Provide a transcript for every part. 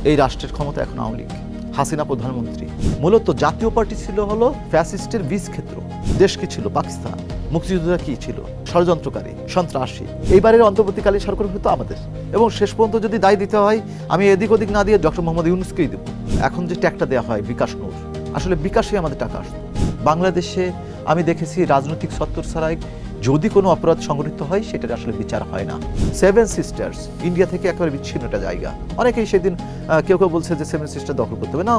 এই রাষ্ট্রের ক্ষমতা এখন আওয়ামী লীগ, হাসিনা প্রধানমন্ত্রী। মূলত জাতীয় পার্টি ছিল হলো ফ্যাসিস্টের বীজ ক্ষেত্র। দেশ কি ছিল? পাকিস্তান। মুক্তিযোদ্ধা কি ছিল? ষড়যন্ত্রকারী, সন্ত্রাসী। এইবারের অন্তর্বর্তীকালীন সরকার হতো আমাদের, এবং শেষ পর্যন্ত যদি দায় দিতে হয় আমি এদিক ওদিক না দিয়ে ডক্টর মোহাম্মদ ইউনূসকেই দেব। এখন যে ট্যাগটা দেওয়া হয় বিকাশ নূর, আসলে বিকাশে আমাদের টাকা আসতো। বাংলাদেশে আমি দেখেছি রাজনৈতিক সত্তর ছাড়াই যদি কোনো অপরাধ সংঘটিত হয় সেটার আসলে বিচার হয় না। সেভেন সিস্টার্স ইন্ডিয়া থেকে একেবারে বিচ্ছিন্ন একটা জায়গা। অনেকেই সেদিন কেউ কেউ বলছে যে সেভেন সিস্টার দখল করতে হবে। না,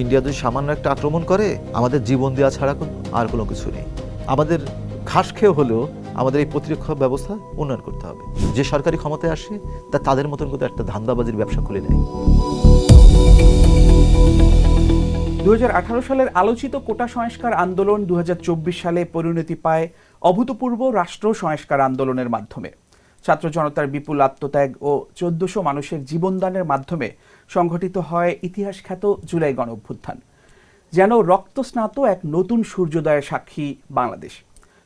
ইন্ডিয়া যদি সামান্য একটা আক্রমণ করে আমাদের জীবন দেওয়া ছাড়া আর কোনো কিছু নেই। আমাদের ঘাস খেয়ে হলেও আমাদের এই প্রতিরক্ষা ব্যবস্থা উন্নয়ন করতে হবে। যে সরকারি ক্ষমতায় আসে তা তাদের মতন করে একটা ধান্দাবাজির ব্যবসা খুলে নেয়। 2018 সালের আলোচিত কোটা সংস্কার আন্দোলন 2024 সালে পরিণতি পায় অভূতপূর্ব রাষ্ট্র সংস্কার আন্দোলনের মাধ্যমে। ছাত্র জনতার বিপুল আত্মত্যাগ ও 1400 মানুষের জীবনদানের মাধ্যমে সংঘটিত হয় ইতিহাস খ্যাত জুলাই গণঅভ্যুত্থান। যেন রক্তস্নাত এক নতুন সূর্যোদয়ের সাক্ষী বাংলাদেশ।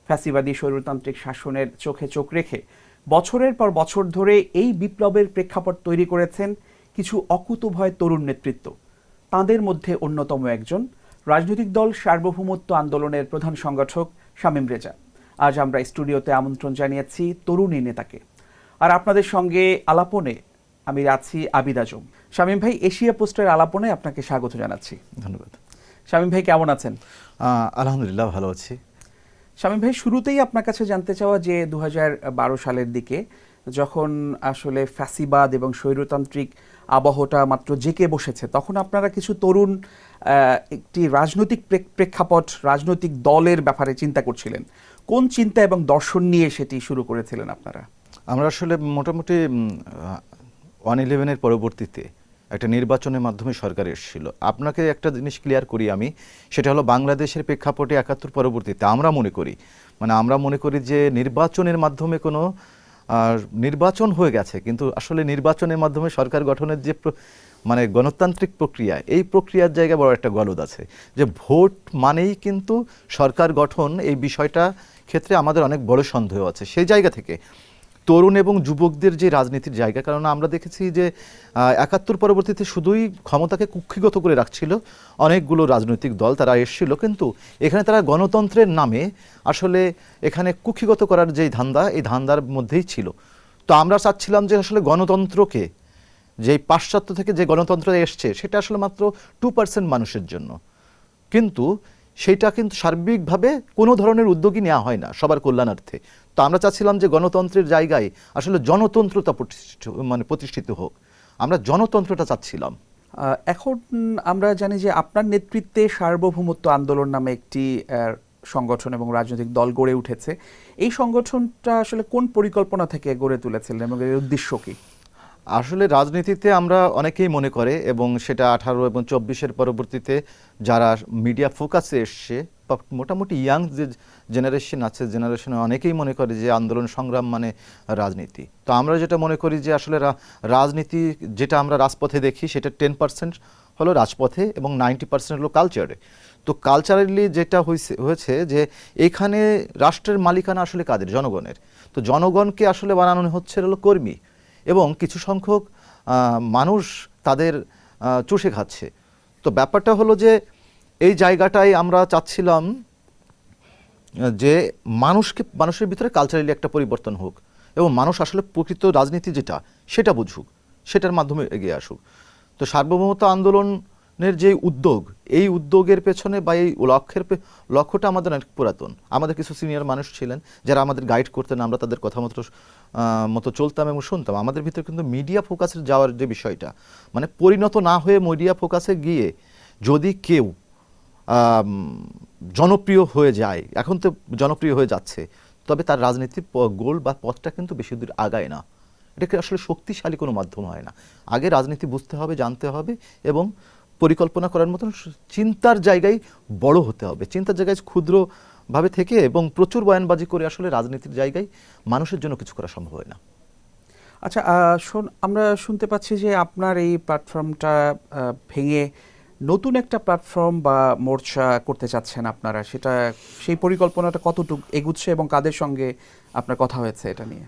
ফ্যাসিবাদী স্বৈরতান্ত্রিক শাসনের চোখে চোখ রেখে বছরের পর বছর ধরে এই বিপ্লবের প্রেক্ষাপট তৈরি করেছেন কিছু অকুতোভয় তরুণ নেতৃত্ব। তাঁদের মধ্যে অন্যতম একজন রাজনৈতিক দল সার্বভৌমত্ব আন্দোলনের প্রধান সংগঠক শামীম রেজা। আজ আমরা স্টুডিওতে আমন্ত্রণ জানিয়েছি তরুণ এই নেতাকে। আর আপনাদের সঙ্গে আলাপনে আমি আছি আবিদ আজম। শামীম ভাই, এশিয়া পোস্টের আলাপনে আপনাকে স্বাগত জানাচ্ছি। ধন্যবাদ। শামীম ভাই, কেমন আছেন? আলহামদুলিল্লাহ, ভালো আছি। শামীম ভাই, শুরুতেই আপনার কাছে জানতে চাওয়া যে 2012 সালের দিকে যখন আসলে ফ্যাসিবাদ এবং স্বৈরতান্ত্রিক আবহটা মাত্র জেঁকে বসেছে, তখন আপনারা কিছু তরুণ একটি রাজনৈতিক প্রেক্ষাপট, রাজনৈতিক দলের ব্যাপারে চিন্তা করছিলেন। কোন চিন্তা এবং দর্শন নিয়ে সেটি শুরু করেছিলেন আপনারা? আমরা আসলে মোটামুটি 1/11-এর পরবর্তীতে একটা নির্বাচনের মাধ্যমে সরকার এসেছিল। আপনাকে একটা জিনিস ক্লিয়ার করি আমি, সেটা হলো বাংলাদেশের প্রেক্ষাপটে 71 পরবর্তীতে আমরা মনে করি যে নির্বাচনের মাধ্যমে কোনো নির্বাচন হয়ে গেছে, কিন্তু আসলে নির্বাচনের মাধ্যমে সরকার গঠনের যে গণতান্ত্রিক প্রক্রিয়া, এই প্রক্রিয়ার জায়গায় বড় একটা গলদ আছে। যে ভোট মানেই কিন্তু সরকার গঠন, এই বিষয়টা ক্ষেত্রে আমাদের অনেক বড় সন্দেহ আছে। সেই জায়গা থেকে তরুণ এবং যুবকদের যে রাজনীতির জায়গা, কারণ আমরা দেখেছি যে 71 পরবর্তীতে শুধুই ক্ষমতাকে কুক্ষিগত করে রাখছিল অনেকগুলো রাজনৈতিক দল, তারা এসেছিল, কিন্তু এখানে তারা গণতন্ত্রের নামে আসলে এখানে কুক্ষিগত করার যে ধান্দা, এই ধান্দার মধ্যেই ছিল। তো আমরা চাচ্ছিলাম যে আসলে গণতন্ত্রকে, যে পাশ্চাত্য থেকে যে গণতন্ত্র এসছে সেটা আসলে মাত্র 2% মানুষের জন্য, কিন্তু সেইটা কিন্তু সার্বিকভাবে কোনো ধরনের উদ্যোগই নেওয়া হয় না সবার কল্যাণার্থে। তো আমরা চাচ্ছিলাম যে গণতন্ত্রের জায়গায় আসলে জনতন্ত্রতা প্রতিষ্ঠিত হোক। আমরা জনতন্ত্রটা চাচ্ছিলাম। এখন আমরা জানি যে আপনার নেতৃত্বে সার্বভৌমত্ব আন্দোলন নামে একটি সংগঠন এবং রাজনৈতিক দল গড়ে উঠেছে। এই সংগঠনটা আসলে কোন পরিকল্পনা থেকে গড়ে তুলেছিলেন এবং এর উদ্দেশ্য কি? আসলে রাজনীতিতে আমরা অনেকেই মনে করে, এবং সেটা 18 এবং 24-এর পরবর্তীতে যারা মিডিয়া ফোকাসে এসছে, মোটামুটি ইয়াং যে জেনারেশন আছে, জেনারেশনে অনেকেই মনে করে যে আন্দোলন সংগ্রাম মানে রাজনীতি। তো আমরা যেটা মনে করি যে আসলে রাজনীতি যেটা আমরা রাজপথে দেখি সেটা 10% হলো রাজপথে এবং 90% হলো কালচারে। তো কালচারালি যেটা হয়েছে যে এখানে রাষ্ট্রের মালিকানা আসলে কাদের? জনগণের। তো জনগণকে আসলে বানানো হচ্ছে হলো কর্মী, এবং কিছু সংখ্যক মানুষ তাদের চুষে খাচ্ছে। তো ব্যাপারটা হলো যে এই জায়গাটায় আমরা চাচ্ছিলাম যে মানুষের ভিতরে কালচারালি একটা পরিবর্তন হোক, এবং মানুষ আসলে প্রকৃত রাজনীতি যেটা সেটা বুঝুক, সেটার মাধ্যমে এগিয়ে আসুক। তো সার্বভৌমত্ব আন্দোলনের যে উদ্যোগ, এই উদ্যোগের পেছনে বা এই লক্ষ্যটা আমাদের অনেক পুরাতন। আমাদের কিছু সিনিয়র মানুষ ছিলেন যারা আমাদের গাইড করতেন, আমরা তাদের কথা মতো চলতাম এবং শুনতাম। আমাদের ভিতরে কিন্তু মিডিয়া ফোকাসে যাওয়ার যে বিষয়টা, পরিণত না হয়ে মিডিয়া ফোকাসে গিয়ে যদি কেউ জনপ্রিয় হয়ে যায়, এখন তো জনপ্রিয় হয়ে যাচ্ছে, তবে তার রাজনীতির গোল বা পথটা কিন্তু বেশি দূর আগায় না। এটাকে আসলে শক্তিশালী কোনো মাধ্যম হয় না। আগে রাজনীতি বুঝতে হবে, জানতে হবে, এবং পরিকল্পনা করার মতন চিন্তার জায়গায় বড় হতে হবে। চিন্তার জায়গায় ক্ষুদ্রভাবে থেকে এবং প্রচুর বয়ানবাজি করে আসলে রাজনীতির জায়গায় মানুষের জন্য কিছু করা সম্ভব হয় না। আচ্ছা, আমরা শুনতে পাচ্ছি যে আপনার এই প্ল্যাটফর্মটা ভেঙে নতুন একটা প্ল্যাটফর্ম বা মোর্চা করতে চাচ্ছেন আপনারা। সেই পরিকল্পনাটা কতটুকু এগুচ্ছে এবং কাদের সঙ্গে আপনার কথা হয়েছে এটা নিয়ে?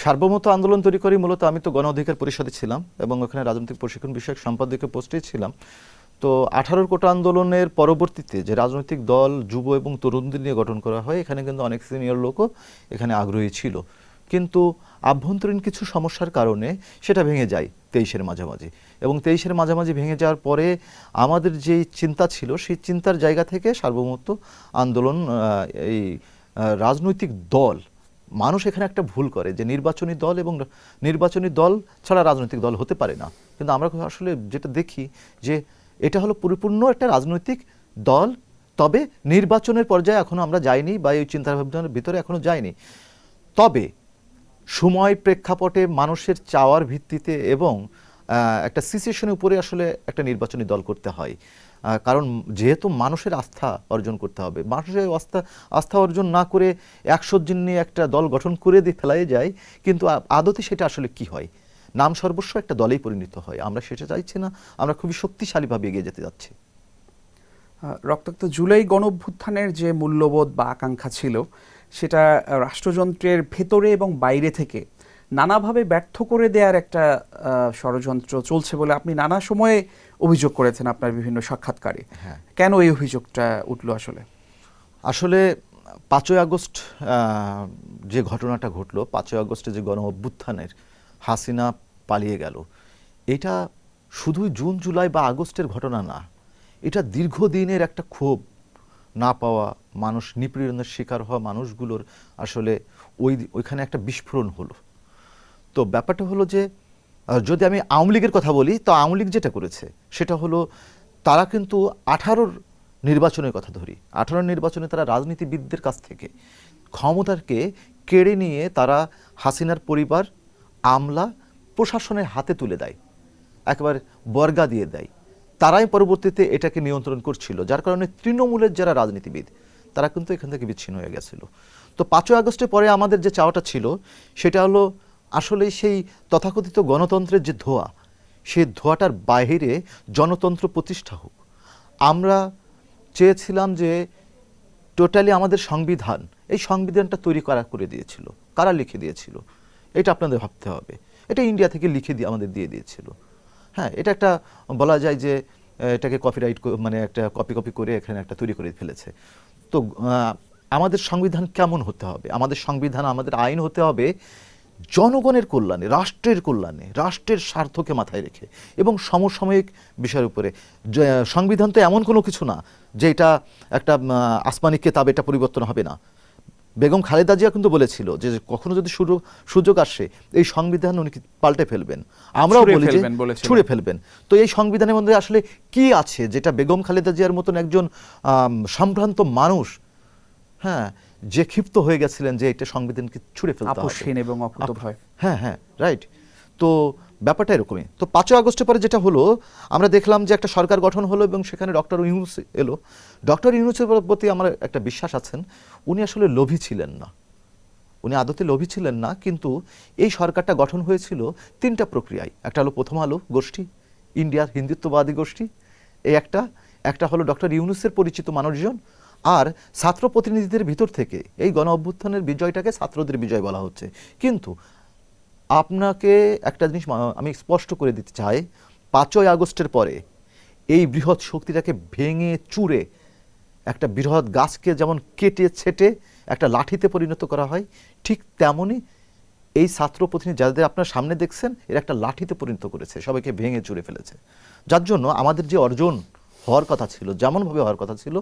সার্বভৌমত্ব আন্দোলন তৈরি করি মূলত আমি তো গণ অধিকার পরিষদে ছিলাম এবং ওখানে রাজনৈতিক প্রশিক্ষণ বিষয়ক সম্পাদকীয় পোস্টেই ছিলাম। তো 18 কোটা আন্দোলনের পরবর্তীতে যে রাজনৈতিক দল যুব এবং তরুণদের নিয়ে গঠন করা হয়, এখানে কিন্তু অনেক সিনিয়র লোকও এখানে আগ্রহী ছিল, কিন্তু আভ্যন্তরীণ কিছু সমস্যার কারণে সেটা ভেঙে যায় 23-এর মাঝামাঝি। এবং 23-এর মাঝামাঝি ভেঙে যাওয়ার পরে আমাদের যে চিন্তা ছিল সেই চিন্তার জায়গা থেকে সার্বভৌমত্ব আন্দোলন, এই রাজনৈতিক দল, মানুষ এখানে একটা ভুল করে যে নির্বাচনী দল এবং নির্বাচনী দল ছাড়া রাজনৈতিক দল হতে পারে না। কিন্তু আমরা আসলে যেটা দেখি যে এটা হলো পরিপূর্ণ একটা রাজনৈতিক দল, তবে নির্বাচনের পর্যায়ে এখনো আমরা যাইনি বা এই চিন্তাভাবনার ভিতরে এখনো যাইনি। তবে সময় প্রেক্ষাপটে মানুষের চাওয়ার ভিত্তিতে এবং একটা সিচুয়েশনের উপরে আসলে একটা নির্বাচনী দল করতে হয়, কারণ যেহেতু মানুষের আস্থা অর্জন করতে হবে। মানুষের আস্থা অর্জন না করে 100 জন নিয়ে একটা দল গঠন করে দিয়ে ফেলাই যায়, কিন্তু আদতে সেটা আসলে কি হয়, নাম সর্বস্ব একটা দলেই পরিণত হয়। আমরা সেটা চাইছি না, আমরা খুবই শক্তিশালীভাবে এগিয়ে যেতে যাচ্ছি। রক্তাক্ত জুলাই গণঅভ্যুত্থানের যে মূল্যবোধ বা আকাঙ্ক্ষা ছিল সেটা রাষ্ট্রযন্ত্রের ভেতরে এবং বাইরে থেকে নানাভাবে ব্যর্থ করে দেওয়ার একটা ষড়যন্ত্র চলছে বলে আপনি নানা সময়ে অভিযোগ করেছেন আপনার বিভিন্ন সাক্ষাৎকারে। হ্যাঁ, কেন এই অভিযোগটা উঠলো আসলে? আসলে 5ই আগস্ট যে ঘটনাটা ঘটলো, 5ই আগস্টে যে গণ অভ্যুত্থানের হাসিনা পালিয়ে গেল, এটা শুধুই জুন জুলাই বা আগস্টের ঘটনা না, এটা দীর্ঘদিনের একটা ক্ষোভ, না পাওয়া মানুষ, নিপীড়নের শিকার হওয়া মানুষগুলোর আসলে ওইখানে একটা বিস্ফোরণ হলো। তো ব্যাপারটা হলো যে যদি আমি আওয়ামী লীগের কথা বলি, তো আওয়ামী লীগ যেটা করেছে সেটা হলো তারা কিন্তু 18-র নির্বাচনের কথা ধরি, 18 নির্বাচনে তারা রাজনীতিবিদদের কাছ থেকে ক্ষমতাকে কেড়ে নিয়ে তারা হাসিনার পরিবার, আমলা, প্রশাসনের হাতে তুলে দেয়, একেবারে বর্গা দিয়ে দেয়। তারাই পরবর্তীতে এটাকে নিয়ন্ত্রণ করছিল, যার কারণে তৃণমূলের যারা রাজনীতিবিদ তারা কিন্তু এখান থেকে বিচ্ছিন্ন হয়ে গেছিল। তো 5ই আগস্টের পরে আমাদের যে চাওয়াটা ছিল সেটা হলো আসলে সেই তথাকথিত গণতন্ত্রের যে ধোঁয়া, সেই ধোঁয়াটার বাইরে জনতন্ত্র প্রতিষ্ঠা হোক। আমরা চেয়েছিলাম যে টোটালি আমাদের সংবিধান, এই সংবিধানটা তৈরি করে দিয়েছিল কারা, লিখে দিয়েছিল এটা আপনাদের ভাবতে হবে। এটা ইন্ডিয়া থেকে লিখে দিয়ে আমাদের দিয়ে দিয়েছিল। হ্যাঁ, এটা একটা বলা যায় যে এটাকে কপিরাইট, মানে একটা কপি করে এখানে একটা তৈরি করে ফেলেছে। তো আমাদের সংবিধান কেমন হতে হবে? আমাদের সংবিধান, আমাদের আইন হতে হবে জনগণের কল্যাণে, রাষ্ট্রের কল্যাণে, রাষ্ট্রের স্বার্থকে মাথায় রেখে এবং সমসাময়িক বিষয়ের উপরে। সংবিধান তো এমন কোনো কিছু না যে এটা একটা আসমানি কেতাব, এটা পরিবর্তন হবে না। বেগম খালেদা জিয়া কিন্তু বলেছিল যে কখনো যদি সুযোগ আসে এই সংবিধান উনি পাল্টে ফেলবেন, আমরাও বলি যে ছুঁড়ে ফেলবেন। তো এই সংবিধানের মধ্যে আসলে কি আছে যেটা বেগম খালেদা জিয়ার মতন একজন সম্ভ্রান্ত মানুষ, হ্যাঁ, যে ক্ষিপ্ত হয়ে গেছিলেন যে এটা সংবিধানকে ছুঁড়ে ফেলতে হবে, আপোষহীন এবং অকুতোভয়। হ্যাঁ হ্যাঁ, রাইট। তো ব্যাপারটা এরকমই। তো 5ই আগস্টের পরে যেটা হলো, আমরা দেখলাম যে একটা সরকার গঠন হলো এবং সেখানে ডক্টর ইউনূস এলো। ডক্টর ইউনূসের প্রতি আমার একটা বিশ্বাস আছেন, উনি আসলে লোভী ছিলেন না, উনি আদতে লোভী ছিলেন না। কিন্তু এই সরকারটা গঠন হয়েছিল 3টা প্রক্রিয়ায়। একটা হলো প্রথম আলো গোষ্ঠী, ইন্ডিয়ার হিন্দুত্ববাদী গোষ্ঠী, এই একটা হলো ডক্টর ইউনূসের পরিচিত মানুষজন, আর ছাত্র প্রতিনিধিদের ভিতর থেকে এই গণ অভ্যুত্থানের বিজয়টাকে ছাত্রদের বিজয় বলা হচ্ছে। কিন্তু আপনাকে একটা জিনিস আমি স্পষ্ট করে দিতে চাই, 5ই আগস্টের পরে এই বৃহৎ শক্তিটাকে ভেঙে চুরে একটা বৃহৎ গাছকে যেমন কেটে ছেটে একটা লাঠিতে পরিণত করা হয়, ঠিক তেমনই এই ছাত্র প্রতিনিধি যাদের আপনার সামনে দেখছেন এর একটা লাঠিতে পরিণত করেছে, সবাইকে ভেঙে চুরে ফেলেছে। যার জন্য আমাদের যে অর্জন হওয়ার কথা ছিল, যেমনভাবে হওয়ার কথা ছিল,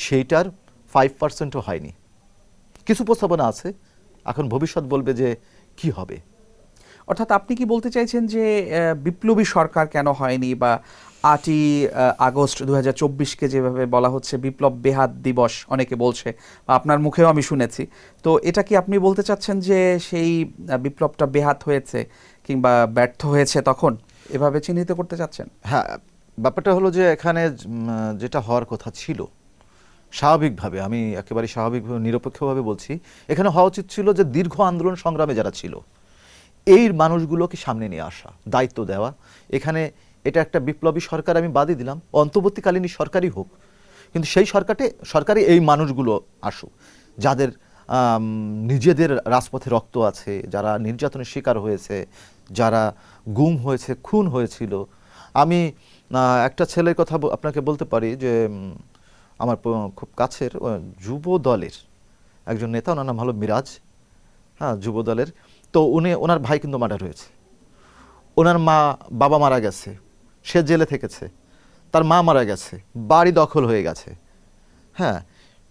সেইটার 5%ও হয়নি। কিছু প্রস্তাবনা আছে, এখন ভবিষ্যৎ বলবে যে কি হবে। অর্থাৎ আপনি কি বলতে চাইছেন যে বিপ্লবী সরকার কেন হয়নি, বা 8ই আগস্ট 2024-কে যেভাবে বলা হচ্ছে বিপ্লব বেহাত দিবস অনেকে বলছে, বা আপনার মুখেও আমি শুনেছি, তো এটা কি আপনি বলতে চাচ্ছেন যে সেই বিপ্লবটা বেহাত হয়েছে কিংবা ব্যর্থ হয়েছে তখন, এভাবে চিহ্নিত করতে চাচ্ছেন? হ্যাঁ, ব্যাপারটা হলো যে এখানে যেটা হওয়ার কথা ছিল, স্বাভাবিকভাবে, আমি একেবারে স্বাভাবিকভাবে নিরপেক্ষভাবে বলছি, এখানে হওয়া উচিত ছিল যে দীর্ঘ আন্দোলন সংগ্রামে যারা ছিল এই মানুষগুলোকে সামনে নিয়ে আসা, দায়িত্ব দেওয়া। এখানে এটা একটা বিপ্লবী সরকার, আমি বাদই দিলাম, অন্তর্বর্তীকালীন সরকারই হোক, কিন্তু সেই সরকারে এই মানুষগুলো আসুক যাদের নিজেদের রাজপথে রক্ত আছে, যারা নির্যাতনের শিকার হয়েছে, যারা গুম হয়েছে, খুন হয়েছিল। আমি একটা ছেলের কথা আপনাকে বলতে পারি যে আমার খুব কাছের যুব দলের একজন নেতা, ওনার নাম হলো মিরাজ। হ্যাঁ, যুব দলের। তো ওনার ভাই কিন্তু মার্ডার হয়েছে, ওনার বাবা মারা গেছে, সে জেলে থেকেছে, তার মা মারা গেছে, বাড়ি দখল হয়ে গেছে। হ্যাঁ,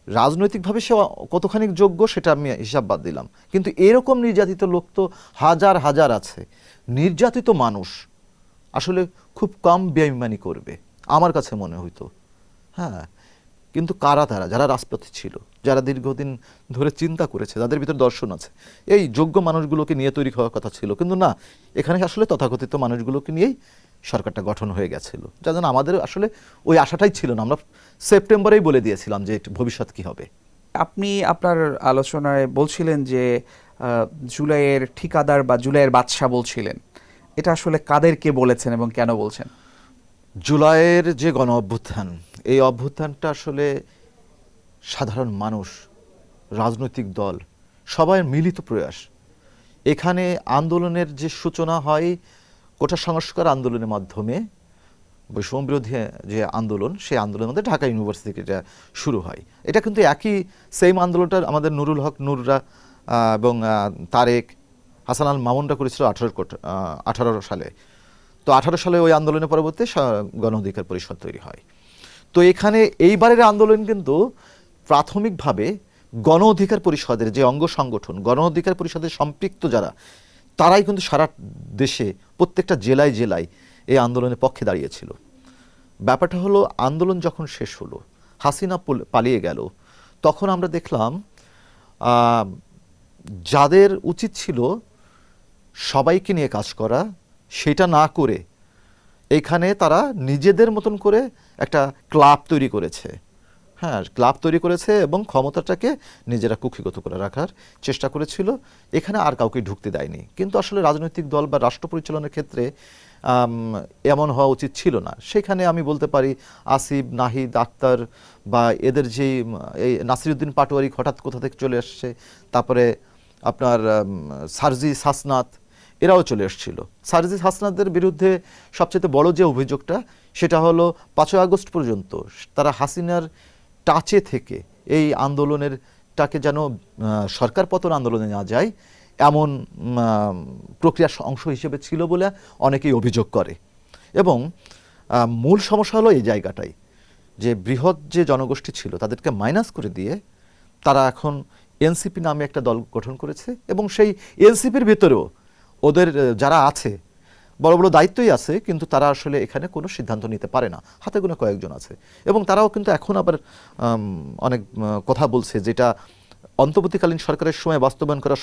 রাজনৈতিকভাবে সে কতখানি যোগ্য সেটা আমি হিসাব বাদ দিলাম, কিন্তু এরকম নির্যাতিত লোক তো হাজার হাজার আছে। নির্যাতিত মানুষ আসলে খুব কম বেঈমানি করবে আমার কাছে মনে হইতো। হ্যাঁ, কিন্তু কারা তারা? যারা রাজপথে ছিল, যারা দীর্ঘদিন ধরে চিন্তা করেছে, যাদের ভিতর দর্শন আছে, এই যোগ্য মানুষগুলোকে নিয়ে তৈরি হওয়ার কথা ছিল। কিন্তু না, এখানে আসলে তথাকথিত মানুষগুলোকে নিয়েই সরকারটা গঠন হয়ে গেছিল, যার জন্য আমাদের আসলে ওই আশাটাই ছিল না। আমরা সেপ্টেম্বরেই বলে দিয়েছিলাম যে ভবিষ্যৎ কি হবে। আপনি আপনার আলোচনায় বলছিলেন যে জুলাইয়ের ঠিকাদার বা জুলাইয়ের বাদশা বলছিলেন, এটা আসলে কাদেরকে বলেছেন এবং কেন বলছেন? জুলাইয়ের যে গণ অভ্যুত্থান, এই অভ্যুত্থানটা আসলে সাধারণ মানুষ, রাজনৈতিক দল, সবাই মিলিত প্রয়াস। এখানে আন্দোলনের যে সূচনা হয় কোটা সংস্কার আন্দোলনের মাধ্যমে, বৈষম্য বিরোধী যে আন্দোলন, সেই আন্দোলনের মধ্যে ঢাকা ইউনিভার্সিটি থেকে এটা শুরু হয়। এটা কিন্তু একই সেম আন্দোলনটা আমাদের নুরুল হক নুররা এবং তারেক হাসান আল মামুনরা করেছিল 18 সালে। তো 18 সালে ওই আন্দোলনের পরবর্তী গণ অধিকার পরিষদ তৈরি হয়। তো এখানে এইবারের আন্দোলন কিন্তু প্রাথমিকভাবে গণ অধিকার পরিষদের যে অঙ্গ সংগঠন, গণ অধিকার পরিষদের সম্পৃক্ত যারা, তারাই কিন্তু সারা দেশে প্রত্যেকটা জেলায় জেলায় এই আন্দোলনের পক্ষে দাঁড়িয়েছিল। ব্যাপারটা হলো, আন্দোলন যখন শেষ হলো, হাসিনা পালিয়ে গেল, তখন আমরা দেখলাম যাদের উচিত ছিল সবাইকে নিয়ে কাজ করা, সেটা না করে এখানে তারা নিজেদের মতন করে একটা ক্লাব তৈরি করেছে। হ্যাঁ, ক্লাব তৈরি করেছে এবং ক্ষমতাটাকে নিজেরা কুক্ষিগত করে রাখার চেষ্টা করেছিল। এখানে আর কাউকে ঢুকতে দেয়নি। কিন্তু আসলে রাজনৈতিক দল বা রাষ্ট্র পরিচালনার ক্ষেত্রে এমন হওয়া উচিত ছিল না। সেখানে আমি বলতে পারি আসিফ, নাহিদ, আক্তার বা এদের যেই এই নাসিরুদ্দিন পাটোয়ারি হঠাৎ কোথা থেকে চলে আসছে, তারপরে আপনার সার্জিস হাসনাত, এরাও চলে এসেছিল। সার্জিস হাসনাতদের বিরুদ্ধে সবচেয়ে বড় যে অভিযোগটা, সেটা হলো 5 আগস্ট পর্যন্ত তারা হাসিনার টাচে থেকে এই আন্দোলনেরটাকে যেন সরকার পতন আন্দোলনে না যায় এমন প্রক্রিয়ার অংশ হিসেবে ছিল বলে অনেকেই অভিযোগ করে। এবং মূল সমস্যা হলো এই জায়গাটাই, যে বৃহৎ যে জনগোষ্ঠী ছিল তাদেরকে মাইনাস করে দিয়ে তারা এখন এনসিপি নামে একটা দল গঠন করেছে। এবং সেই এনসিপির ভিতরেও ওদের যারা আছে, বড় বড় দায়িত্বই আছে, কিন্তু তারা আসলে এখানে কোনো সিদ্ধান্ত নিতে পারে না, হাতে গোনা কয়েকজন আছে। এবং তারাও কিন্তু এখন আবার অনেক কথা বলছে, যেটা অন্তর্বর্তীকালীন সরকারের সময় বাস্তবায়ন করা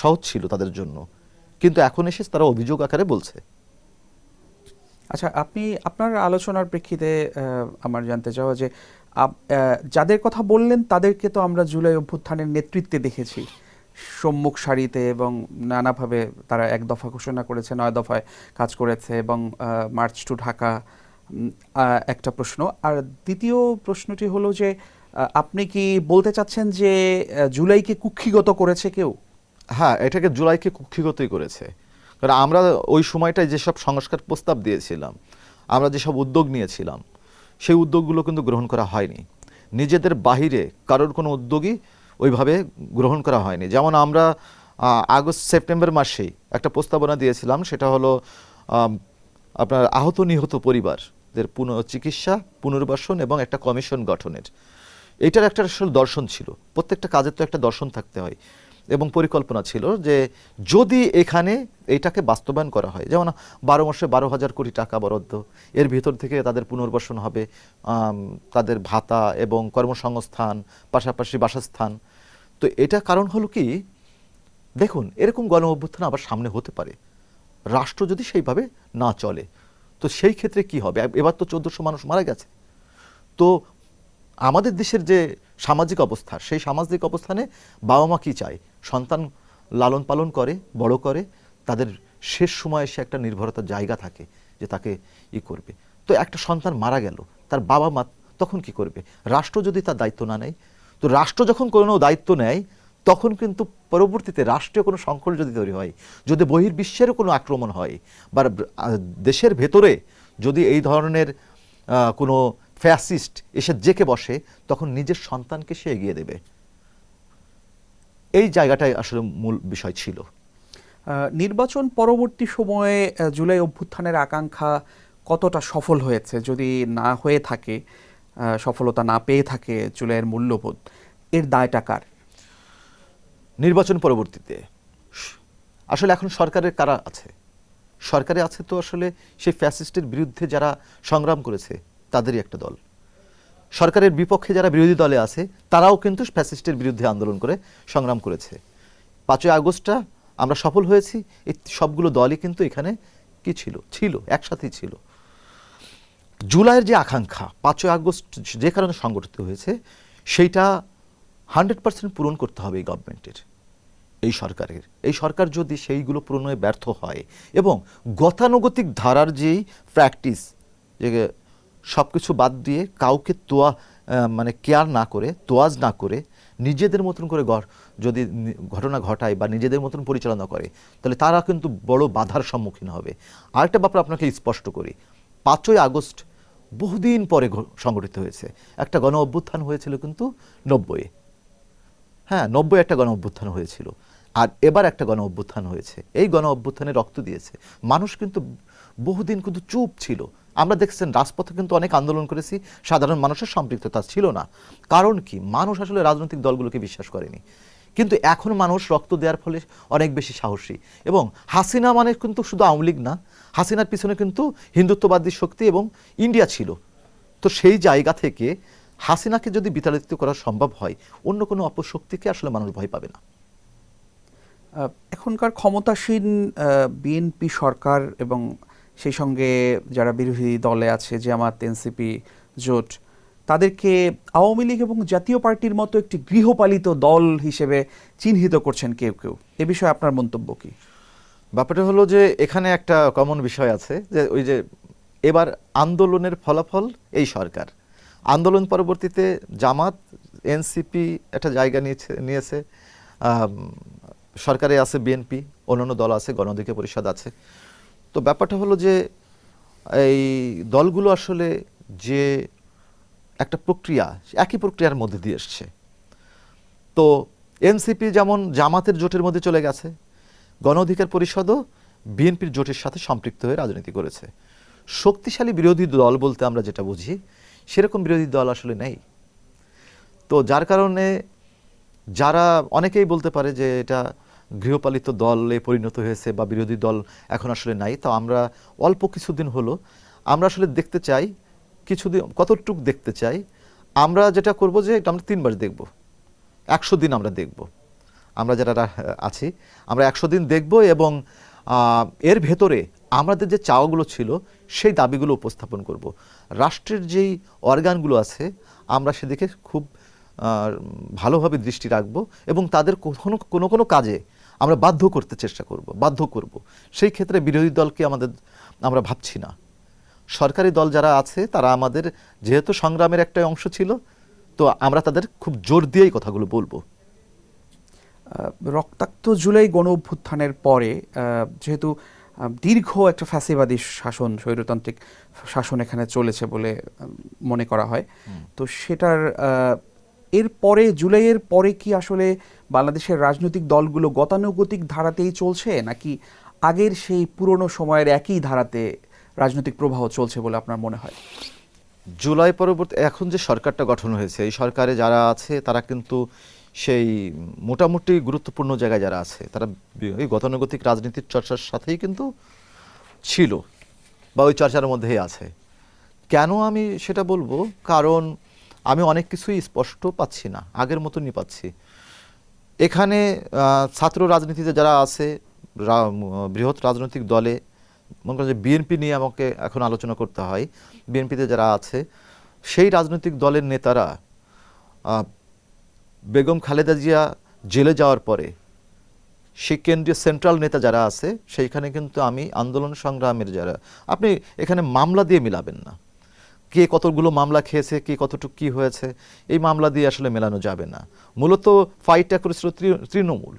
সহজ ছিল তাদের জন্য, কিন্তু এখন এসে তারা অভিযোগ আকারে বলছে। আচ্ছা, আপনি আপনার আলোচনার প্রেক্ষিতে আমার জানতে চাওয়া যে যাদের কথা বললেন তাদেরকে তো আমরা জুলাই অভ্যুত্থানের নেতৃত্বে দেখেছি সম্মুখ সারিতে, এবং নানাভাবে তারা 1 দফা ঘোষণা করেছে, 9 দফায় কাজ করেছে, এবং মার্চ টু ঢাকা একটা প্রশ্ন। আর দ্বিতীয় প্রশ্নটি হলো যে আপনি কি বলতে চাচ্ছেন যে জুলাইকে কুক্ষিগত করেছে কেউ? হ্যাঁ, এটাকে জুলাইকে কুক্ষিগতই করেছে। কারণ আমরা ওই সময়টায় যেসব সংস্কার প্রস্তাব দিয়েছিলাম, আমরা যেসব উদ্যোগ নিয়েছিলাম, সেই উদ্যোগগুলো কিন্তু গ্রহণ করা হয়নি। নিজেদের বাহিরে কারোর কোনো উদ্যোগই ওইভাবে গ্রহণ করা হয়নি। যেমন আমরা সেপ্টেম্বর মাসেই একটা প্রস্তাবনা দিয়েছিলাম, সেটা হলো আপনার আহত নিহত পরিবারদের চিকিৎসা, পুনর্বাসন এবং একটা কমিশন গঠনের। এটার একটা আসলে দর্শন ছিল, প্রত্যেকটা কাজের তো একটা দর্শন থাকতে হয়, এবং পরিকল্পনা ছিল যে যদি এখানে এইটাকে বাস্তবায়ন করা হয়, যেমন 12 মাসে 12,000 কোটি টাকা বরাদ্দ, এর ভিতর থেকে তাদের পুনর্বাসন হবে, তাদের ভাতা এবং কর্মসংস্থান, পাশাপাশি বাসস্থান। তো এটা কারণ হলো কি, দেখুন এরকম গণ অভ্যুত্থান আবার সামনে হতে পারে, রাষ্ট্র যদি সেইভাবে না চলে, তো সেই ক্ষেত্রে কি হবে? এবার তো 1400 মানুষ মারা গেছে। তো আমাদের দেশের যে সামাজিক অবস্থা, সেই সামাজিক অবস্থানে বাবা মা কী চায়? সন্তান লালন পালন করে, বড় করে, তাদের শেষ সময় এসে একটা নির্ভরতার জায়গা থাকে যে তাকে করবে। তো একটা সন্তান মারা গেল, তার বাবা মা তখন কি করবে? রাষ্ট্র যদি তার দায়িত্ব না নেয়, তো রাষ্ট্র যখন কোনো দায়িত্ব নেয় তখন কিন্তু পরবর্তীতে রাষ্ট্রীয় কোনো সংকট যদি তৈরি হয়, যদি বহির্বিশ্বেরও কোনো আক্রমণ হয়, বা দেশের ভেতরে যদি এই ধরনের কোনো ফ্যাসিস্ট এসে জেকে বসে, তখন নিজের সন্তানকে সে এগিয়ে দেবে। এই জায়গাটাই আসলে মূল বিষয় ছিল। নির্বাচন পরবর্তী সময়ে জুলাই অভ্যুত্থানের আকাঙ্ক্ষা কতটা সফল হয়েছে, যদি না হয়ে থাকে, সফলতা না পেয়ে থাকে জুলাইয়ের মূল্যবোধ, এর দায়টা কার? নির্বাচন পরবর্তীতে আসলে এখন সরকারের কারা আছে? সরকারে আছে তো আসলে সেই ফ্যাসিস্টের বিরুদ্ধে যারা সংগ্রাম করেছে তাদেরই একটা দল। সরকারের বিপক্ষে যারা বিরোধী দলে আছে তারাও কিন্তু ফ্যাসিস্টের বিরুদ্ধে আন্দোলন করে সংগ্রাম করেছে। 5ই আগস্টটা আমরা সফল হয়েছি, এই সবগুলো দলই কিন্তু এখানে কি ছিল একসাথেই ছিল। জুলাইয়ের যে আকাঙ্ক্ষা 5ই আগস্ট যে কারণে সংগঠিত হয়েছে, সেইটা 100% পূরণ করতে হবে এই গভর্নমেন্টের, এই সরকার যদি সেইগুলো পূরণে ব্যর্থ হয় এবং গতানুগতিক ধারার যেই প্র্যাকটিস, যে সব কিছু বাদ দিয়ে কাউকে মানে কেয়ার না করে, তোয়াজ না করে নিজেদের মতন করে যদি ঘটনা ঘটায় বা নিজেদের মতন পরিচালনা করে, তাহলে তারা কিন্তু বড় বাধার সম্মুখীন হবে। আরেকটা ব্যাপার আপনাকে স্পষ্ট করি, 5ই আগস্ট বহুদিন পরে সংগঠিত হয়েছে। একটা গণ অভ্যুত্থান হয়েছিল কিন্তু 90-এ, হ্যাঁ 90 একটা গণ অভ্যুত্থান হয়েছিল, আর এবার একটা গণ অভ্যুত্থান হয়েছে। এই গণ অভ্যুত্থানে রক্ত দিয়েছে মানুষ, কিন্তু বহুদিন কিন্তু চুপ ছিল। আমরা দেখছেন রাজপথে কিন্তু অনেক আন্দোলন করেছি, সাধারণ মানুষের সম্পৃক্ততা ছিল না। কারণ কি? মানুষ আসলে রাজনৈতিক দলগুলোকে বিশ্বাস করেনি। কিন্তু এখন মানুষ রক্ত দেওয়ার ফলে অনেক বেশি সাহসী। এবং হাসিনা মানে কিন্তু শুধু আওয়ামী লীগ না, হাসিনার পিছনে কিন্তু হিন্দুত্ববাদী শক্তি এবং ইন্ডিয়া ছিল। তো সেই জায়গা থেকে হাসিনাকে যদি বিতাড়িত করা সম্ভব হয়, অন্য কোনো অপশক্তিকে আসলে মানুষ ভয় পাবে না। এখনকার ক্ষমতাসীন বিএনপি সরকার এবং সেই সঙ্গে যারা বিরোধী দলে আছে, জামাত, এনসিপি জোট, তাদেরকে আওয়ামী লীগ এবং জাতীয় পার্টির মতো একটি গৃহপালিত দল হিসেবে চিহ্নিত করছেন কেউ কেউ। এ বিষয়ে আপনার মন্তব্য কি? ব্যাপারটা হলো যে এখানে একটা কমন বিষয় আছে, যে ওই যে এবার আন্দোলনের ফলাফল এই সরকার, আন্দোলন পরবর্তীতে জামাত, এনসিপি একটা জায়গা নিয়েছে, সরকারে আছে বিএনপি, অন্যান্য দল আছে, গণ অধিকার পরিষদ আছে। তো ব্যাপারটা হলো যে এই দলগুলো আসলে যে একটা প্রক্রিয়া, একই প্রক্রিয়ার মধ্যে দিয়ে এসছে। তো এনসিপি যেমন জামাতের জোটের মধ্যে চলে গেছে, গণ অধিকার পরিষদও বিএনপির জোটের সাথে সম্পৃক্ত হয়ে রাজনীতি করেছে। শক্তিশালী বিরোধী দল বলতে আমরা যেটা বুঝি, সেরকম বিরোধী দল আসলে নেই। তো যার কারণে যারা অনেকেই বলতে পারে যে এটা গৃহপালিত দলে পরিণত হয়েছে বা বিরোধী দল এখন আসলে নাই। তো আমরা অল্প কিছুদিন হলো আমরা আসলে দেখতে চাই, কিছুদিন কতটুক দেখতে চাই। আমরা যেটা করব যে আমরা 3 মাস দেখব, 100 দিন আমরা দেখব, আমরা যারা আছি আমরা 100 দিন দেখব, এবং এর ভেতরে আমাদের যে চাওয়াগুলো ছিল সেই দাবিগুলো উপস্থাপন করব। রাষ্ট্রের যেই অর্গানগুলো আছে আমরা সেদিকে খুব ভালোভাবে দৃষ্টি রাখব এবং তাদের কোনো কাজে আমরা বাধ্য করতে চেষ্টা করব, বাধ্য করব। সেই ক্ষেত্রে বিরোধী দলকে আমরা ভাবছি না। সরকারি দল যারা আছে তারা আমাদের যেহেতু সংগ্রামের একটা অংশ ছিল, তো আমরা তাদের খুব জোর দিয়েই কথাগুলো বলবো। রক্তাক্ত জুলাই গণ অভ্যুত্থানের পরে যেহেতু দীর্ঘ একটা ফ্যাসিবাদী শাসন, স্বৈরতান্ত্রিক শাসন এখানে চলেছে বলে মনে করা হয়, তো সেটার এরপরে জুলাইয়ের পরে কি আসলে বাংলাদেশের রাজনৈতিক দলগুলো গতানুগতিক ধারাতেই চলছে, নাকি আগের সেই পুরনো সময়ের একই ধারাতে রাজনৈতিক প্রবাহ চলছে বলে আপনার মনে হয়? জুলাই পরবর্তী এখন যে সরকারটা গঠন হয়েছে, এই সরকারে যারা আছে তারা কিন্তু সেই মোটামুটি গুরুত্বপূর্ণ জায়গায় যারা আছে তারা এই গতানুগতিক রাজনীতির চর্চার সাথেই কিন্তু ছিল বা ওই চর্চার মধ্যেই আছে। কেন আমি সেটা বলবো, কারণ আমি অনেক কিছুই স্পষ্ট পাচ্ছি না, আগের মতনই পাচ্ছি। এখানে ছাত্র রাজনীতিতে যারা আছে, বৃহৎ রাজনৈতিক দলে, মনে করেন যে বিএনপি নিয়ে আমাকে এখন আলোচনা করতে হয়, বিএনপিতে যারা আছে সেই রাজনৈতিক দলের নেতারা বেগম খালেদা জিয়া জেলে যাওয়ার পরে সেই কেন্দ্রীয় সেন্ট্রাল নেতা যারা আছে সেইখানে কিন্তু আমি আন্দোলন সংগ্রামের যারা, আপনি এখানে মামলা দিয়ে মিলাবেন না, কে কতগুলো মামলা খেয়েছে, কে কতটুকু কী হয়েছে, এই মামলা দিয়ে আসলে মেলানো যাবে না। মূলত ফাইটটা করেছিল তৃণমূল।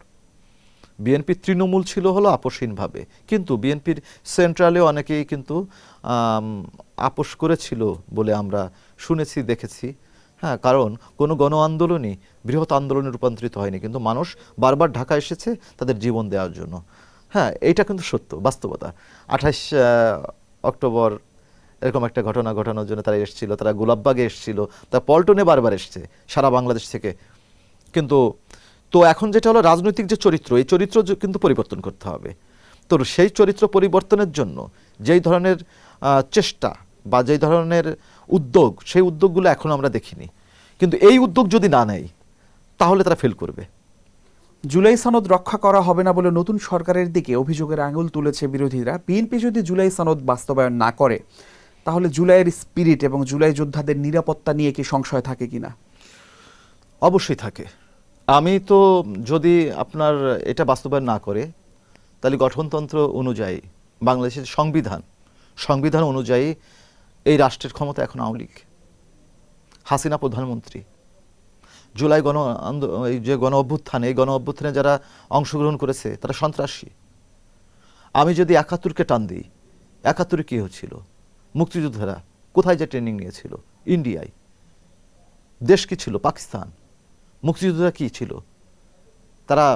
বিএনপি তৃণমূল ছিল হলো আপোষহীনভাবে, কিন্তু বিএনপির সেন্ট্রালে অনেকেই কিন্তু আপোষ করেছিল বলে আমরা শুনেছি, দেখেছি। হ্যাঁ, কারণ কোনো গণ আন্দোলনই বৃহৎ আন্দোলনে রূপান্তরিত হয়নি, কিন্তু মানুষ বারবার ঢাকা এসেছে তাদের জীবন দেওয়ার জন্য। হ্যাঁ, এইটা কিন্তু সত্য বাস্তবতা। 28 অক্টোবর এরকম একটা ঘটনা ঘটানোর জন্য তারা এসেছিল, তারা গোলাপবাগে এসেছিল, তারা পল্টনে বারবার এসছে সারা বাংলাদেশ থেকে। কিন্তু তো এখন যেটা হলো রাজনৈতিক যে চরিত্র, এই চরিত্র কিন্তু পরিবর্তন করতে হবে। তো সেই চরিত্র পরিবর্তনের জন্য যেই ধরনের চেষ্টা বা যেই ধরনের উদ্যোগ, সেই উদ্যোগগুলো এখন আমরা দেখিনি, কিন্তু এই উদ্যোগ যদি না নেয় তাহলে তারা ফেল করবে। জুলাই সনদ রক্ষা করা হবে না বলে নতুন সরকারের দিকে অভিযোগের আঙুল তুলেছে বিরোধীরা। বিএনপি যদি জুলাই সনদ বাস্তবায়ন না করে তাহলে জুলাইয়ের স্পিরিট এবং জুলাই যোদ্ধাদের নিরাপত্তা নিয়ে কি সংশয় থাকে কিনা? অবশ্যই থাকে। আমি তো যদি আপনার এটা বাস্তবায়ন না করে, তাহলে গঠনতন্ত্র অনুযায়ী বাংলাদেশের সংবিধান অনুযায়ী এই রাষ্ট্রের ক্ষমতা এখন আওয়ামী লীগ, হাসিনা প্রধানমন্ত্রী। জুলাই এই যে গণ অভ্যুত্থানে, এই গণ অভ্যুত্থানে যারা অংশগ্রহণ করেছে তারা সন্ত্রাসী। আমি যদি 71কে টান দিই, 71 কী হচ্ছিল? মুক্তিযোদ্ধারা কোথায় যে ট্রেনিং নিয়েছিল? ইন্ডিয়ায়। দেশ কি ছিল? পাকিস্তান। মুক্তিযোদ্ধারা কী ছিল? তারা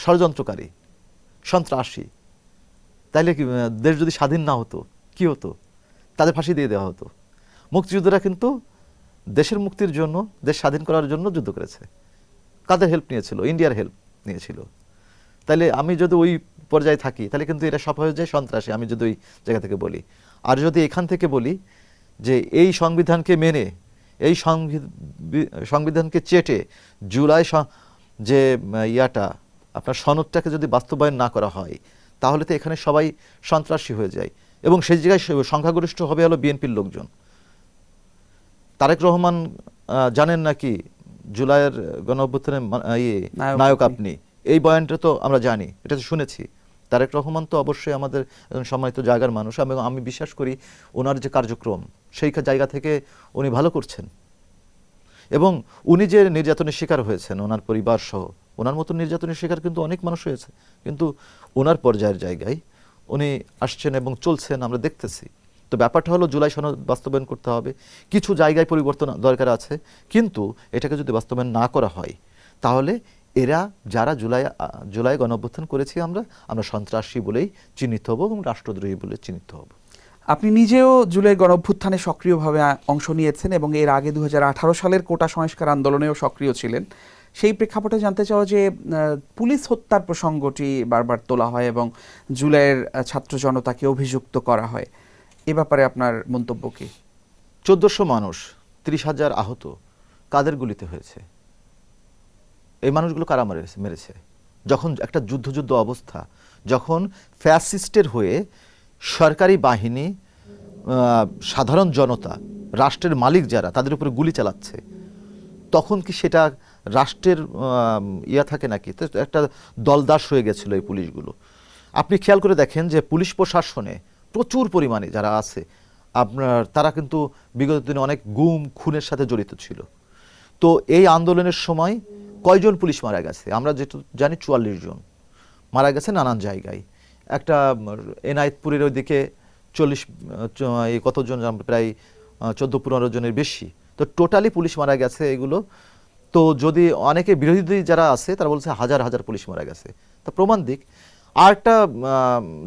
ষড়যন্ত্রকারী, সন্ত্রাসী। তাইলে কি দেশ যদি স্বাধীন না হতো কি হতো? তাদের ফাঁসি দিয়ে দেওয়া হতো। মুক্তিযোদ্ধারা কিন্তু দেশের মুক্তির জন্য, দেশ স্বাধীন করার জন্য যুদ্ধ করেছে। কাদের হেল্প নিয়েছিল? ইন্ডিয়ার হেল্প নিয়েছিল। তাইলে আমি যদি ওই পর্যায়ে থাকি তাহলে কিন্তু এটা সব হয়ে যায় সন্ত্রাসী, আমি যদি ওই জায়গা থেকে বলি। আর যদি এখান থেকে বলি যে এই সংবিধানকে মেনে, এই সংবিধানকে চেটে জুলাই যে আপনার সনদটাকে যদি বাস্তবায়ন না করা হয়, তাহলে তো এখানে সবাই সন্ত্রাসী হয়ে যায়, এবং সেই জায়গায় সংখ্যাগরিষ্ঠ হবে হলো বিএনপির লোকজন। তারেক রহমান জানেন নাকি জুলাইয়ের গণ অভ্যুত্থানের নায়ক আপনি? এই বয়ানটা তো আমরা জানি, এটা তো শুনেছি। তারেক রহমান তো অবশ্যই আমাদের সম্মানিত জায়গার মানুষ, এবং আমি বিশ্বাস করি ওনার যে কার্যক্রম সেই জায়গা থেকে উনি ভালো করছেন। এবং উনি যে নির্যাতনের শিকার হয়েছেন, ওনার পরিবার সহ, ওনার মতো নির্যাতনের শিকার কিন্তু অনেক মানুষ হয়েছে, কিন্তু ওনার পর্যায়ের জায়গায় উনি আসছেন এবং চলছেন, আমরা দেখতেছি। তো ব্যাপারটা হলো জুলাই সনদ বাস্তবায়ন করতে হবে, কিছু জায়গায় পরিবর্তন দরকার আছে, কিন্তু এটাকে যদি বাস্তবায়ন না করা হয় তাহলে এরা যারা জুলাই গণঅভ্যুত্থান করেছি আমরা সন্ত্রাসী বলেই চিহ্নিত হব এবং রাষ্ট্রদ্রোহী বলে চিহ্নিত হব। আপনি নিজেও জুলাই গণঅভ্যুত্থানে সক্রিয়ভাবে অংশ নিয়েছেন এবং এর আগে 2018 সালের কোটা সংস্কার আন্দোলনেও সক্রিয় ছিলেন। সেই প্রেক্ষাপটে জানতে চাওয়া যে পুলিশ হত্যার প্রসঙ্গটি বারবার তোলা হয় এবং জুলাইয়ের ছাত্র জনতাকে অভিযুক্ত করা হয়, এ ব্যাপারে আপনার মন্তব্য কি? 1400 মানুষ, 30,000 আহত, কাদের গুলিতে হয়েছে? এই মানুষগুলো কারা মেরেছে? যখন একটা যুদ্ধ অবস্থা, যখন ফ্যাসিস্টের হয়ে সরকারি বাহিনী, সাধারণ জনতা, রাষ্ট্রের মালিক যারা, তাদের উপরে গুলি চালাচ্ছে, তখন কি সেটা রাষ্ট্রের থাকে নাকি? তো একটা দলদাস হয়ে গেছিল এই পুলিশগুলো। আপনি খেয়াল করে দেখেন যে পুলিশ প্রশাসনে প্রচুর পরিমাণে যারা আছে তারা কিন্তু বিগত দিনে অনেক গুম খুনের সাথে জড়িত ছিল। তো এই আন্দোলনের সময় কয়জন পুলিশ মারা গেছে? আমরা যেটা জানি 44 জন মারা গেছে নানান জায়গায়। একটা এনায়েতপুরের ওইদিকে 40 কতজন, প্রায় 14-15 জনের বেশি। তো টোটালি পুলিশ মারা গেছে এগুলো। তো যদি অনেকে বিরোধী যারা আছে তারা বলছে হাজার হাজার পুলিশ মারা গেছে, তা প্রমাণ দিক। আর একটা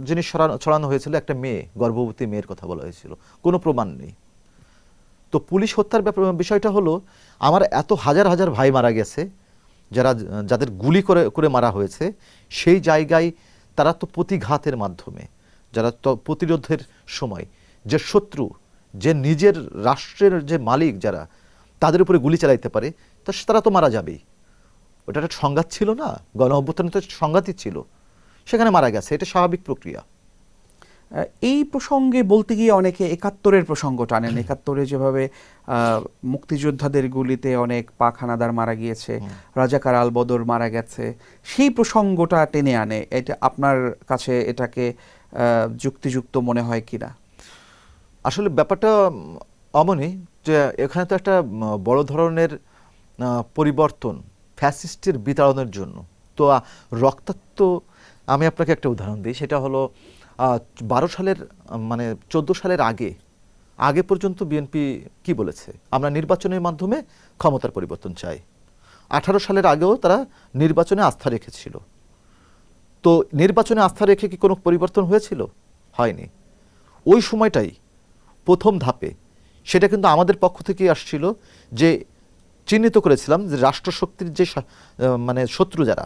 জিনিস ছড়ানো হয়েছিল, একটা মেয়ে, গর্ভবতী মেয়ের কথা বলা হয়েছিল, কোনো প্রমাণ নেই। তো পুলিশ হত্যার বিষয়টা হলো, আমার এত হাজার হাজার ভাই মারা গেছে যাদের গুলি করে মারা হয়েছে, সেই জায়গায় তারা তো প্রতিঘাতের মাধ্যমে, যারা প্রতিরোধের সময় যে শত্রু, যে নিজের রাষ্ট্রের যে মালিক যারা, তাদের উপরে গুলি চালাইতে পারে, তারা তো মারা যাবেই। ওটা একটা সংঘাত ছিল না? গণ অভ্যুত্থানে তো সংঘাতই ছিল, সেখানে মারা গেছে, এটা স্বাভাবিক প্রক্রিয়া। এই প্রসঙ্গে বলতে গিয়ে অনেকে 71-এর প্রসঙ্গ টানেন। 71-এ যেভাবে মুক্তিযোদ্ধাদের গুলিতে অনেক পাক হানাদার মারা গিয়েছে, রাজাকার আল বদর মারা গেছে, সেই প্রসঙ্গটা টেনে আনে। এটা আপনার কাছে এটাকে যুক্তিযুক্ত মনে হয় কিনা? আসলে ব্যাপারটা অমনি যে এখানে তো একটা বড় ধরনের পরিবর্তন ফ্যাসিস্টের বিতাড়নের জন্য। তো রক্তাক্ত, আমি আপনাকে একটা উদাহরণ দিই, সেটা হলো 12 সালের মানে 14 সালের আগে পর্যন্ত বিএনপি কি বলেছে, আমরা নির্বাচনের মাধ্যমে ক্ষমতার পরিবর্তন চাই। 18 সালের আগেও তারা নির্বাচনে আস্থা রেখেছিল। তো নির্বাচনে আস্থা রেখে কি কোনো পরিবর্তন হয়েছিল? হয়নি। ওই সময়টাই প্রথম ধাপে সেটা কিন্তু আমাদের পক্ষ থেকেই আসছিল, যে চিহ্নিত করেছিলাম যে রাষ্ট্রশক্তির যে মানে শত্রু যারা,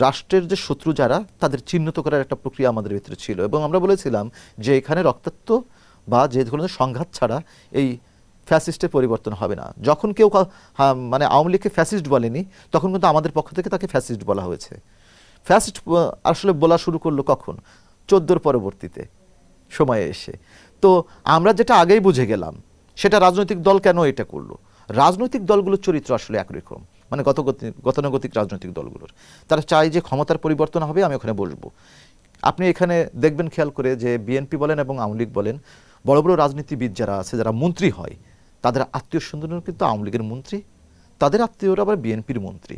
রাষ্ট্রের যে শত্রু যারা, তাদের চিহ্নিত করার একটা প্রক্রিয়া আমাদের ভিতরে ছিল। এবং আমরা বলেছিলাম যে এখানে রক্তাক্ত বা যে ধরনের সংঘাত ছাড়া এই ফ্যাসিস্টের পরিবর্তন হবে না। যখন কেউ মানে আওয়ামী লীগকে ফ্যাসিস্ট বলেনি, তখন কিন্তু আমাদের পক্ষ থেকে তাকে ফ্যাসিস্ট বলা হয়েছে। ফ্যাসিস্ট আসলে বলা শুরু করলো কখন? 14 পরবর্তীতে সময়ে এসে। তো আমরা যেটা আগেই বুঝে গেলাম, সেটা রাজনৈতিক দল কেন এটা করলো। রাজনৈতিক দলগুলোর চরিত্র আসলে একরকম, মানে গতানুগতিক রাজনৈতিক দলগুলোর। তারা চায় যে ক্ষমতার পরিবর্তন হবে, আমি ওখানে বসবো। আপনি এখানে দেখবেন খেয়াল করে যে বিএনপি বলেন এবং আওয়ামী লীগ বলেন, বড় বড় রাজনীতিবিদ যারা আছে, যারা মন্ত্রী হয়, তাদের আত্মীয় স্বজনরা কিন্তু আওয়ামী লীগের মন্ত্রী, তাদের আত্মীয়রা আবার বিএনপির মন্ত্রী।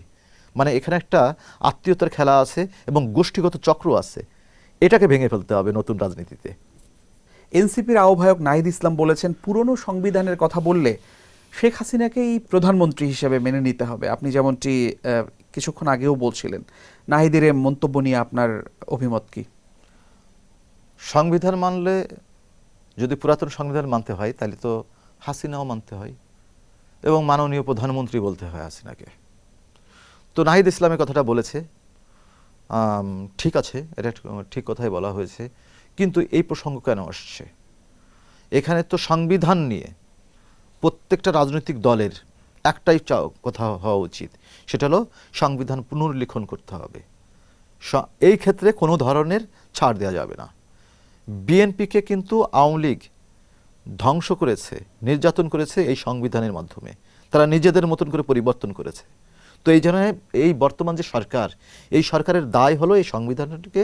মানে এখানে একটা আত্মীয়তার খেলা আছে এবং গোষ্ঠীগত চক্র আছে। এটাকে ভেঙে ফেলতে হবে নতুন রাজনীতিতে। এনসিপির আহ্বায়ক নাহিদ ইসলাম বলেছেন, পুরনো সংবিধানের কথা বললে শেখ হাসিনাকেই প্রধানমন্ত্রী হিসেবে মেনে নিতে হবে। আপনি যেমনটি কিছুক্ষণ আগেও বলছিলেন। নাহিদের এই মন্তব্য নিয়ে আপনার অভিমত কি? সংবিধান মানলে, যদি পুরাতন সংবিধান মানতে হয়, তাহলে তো হাসিনাও মানতে হয় এবং মাননীয় প্রধানমন্ত্রী বলতে হয় হাসিনাকে। তো নাহিদ ইসলামের কথাটা বলেছে, ঠিক আছে, এটা ঠিক কথাই বলা হয়েছে। কিন্তু এই প্রসঙ্গ কেন আসছে? এখানে তো সংবিধান নিয়ে প্রত্যেকটা রাজনৈতিক দলের একটাই কথা হওয়া উচিত, সেটা হলো সংবিধান পুনর্লিখন করতে হবে। এই ক্ষেত্রে কোনো ধরনের ছাড় দেওয়া যাবে না। বিএনপিকে কিন্তু আওয়ামী লীগ ধ্বংস করেছে, নির্যাতন করেছে এই সংবিধানের মাধ্যমে। তারা নিজেদের মতন করে পরিবর্তন করেছে। তো এই জন্য এই বর্তমান যে সরকার, এই সরকারের দায় হলো এই সংবিধানটিকে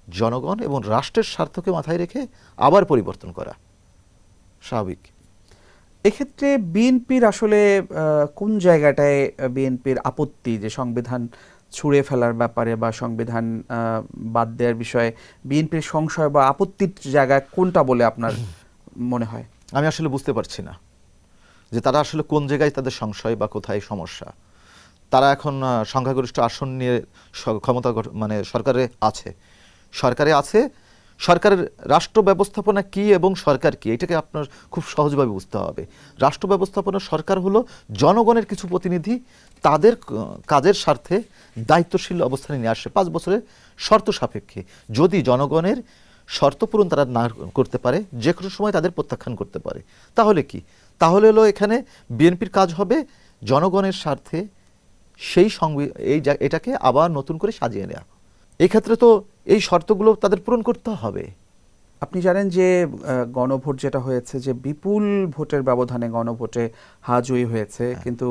জনগণ এবং রাষ্ট্রের স্বার্থকে মাথায় রেখে আবার পরিবর্তন করা স্বাভাবিক। এক্ষেত্রে বিএনপির আসলে কোন জায়গাটায় বিএনপির আপত্তি, যে সংবিধান ছুঁড়ে ফেলার ব্যাপারে বা সংবিধান বাদ দেওয়ার বিষয়ে বিএনপির সংশয় বা আপত্তির জায়গা কোনটা বলে আপনার মনে হয়? আমি আসলে বুঝতে পারছি না যে তারা আসলে কোন জায়গায় তাদের সংশয় বা কোথায় সমস্যা। তারা এখন সংখ্যাগরিষ্ঠ আসন নিয়ে ক্ষমতা মানে সরকারে আছে। সরকারের রাষ্ট্র ব্যবস্থাপনা কি এবং সরকার কি, এটাকে আপনার খুব সহজভাবে বুঝতে হবে। রাষ্ট্র ব্যবস্থাপনা সরকার হলো জনগণের কিছু প্রতিনিধি, তাদের কাজের স্বার্থে দায়িত্বশীল অবস্থানে নিয়ে আসে 5 বছরের শর্ত সাপেক্ষে। যদি জনগণের শর্ত পূরণ তারা না করতে পারে, যে কোনো সময় তাদের প্রত্যাখ্যান করতে পারে। তাহলে কি? তাহলে হলো এখানে বিএনপির কাজ হবে জনগণের স্বার্থে সেই এটাকে আবার নতুন করে সাজিয়ে নেওয়া। এক্ষেত্রে তো এই শর্তগুলো তাদের পূরণ করতে হবে। আপনি জানেন যে গণভোট যেটা হয়েছে, যে বিপুল ভোটের ব্যবধানে গণভোটে জয়ী হয়েছে, কিন্তু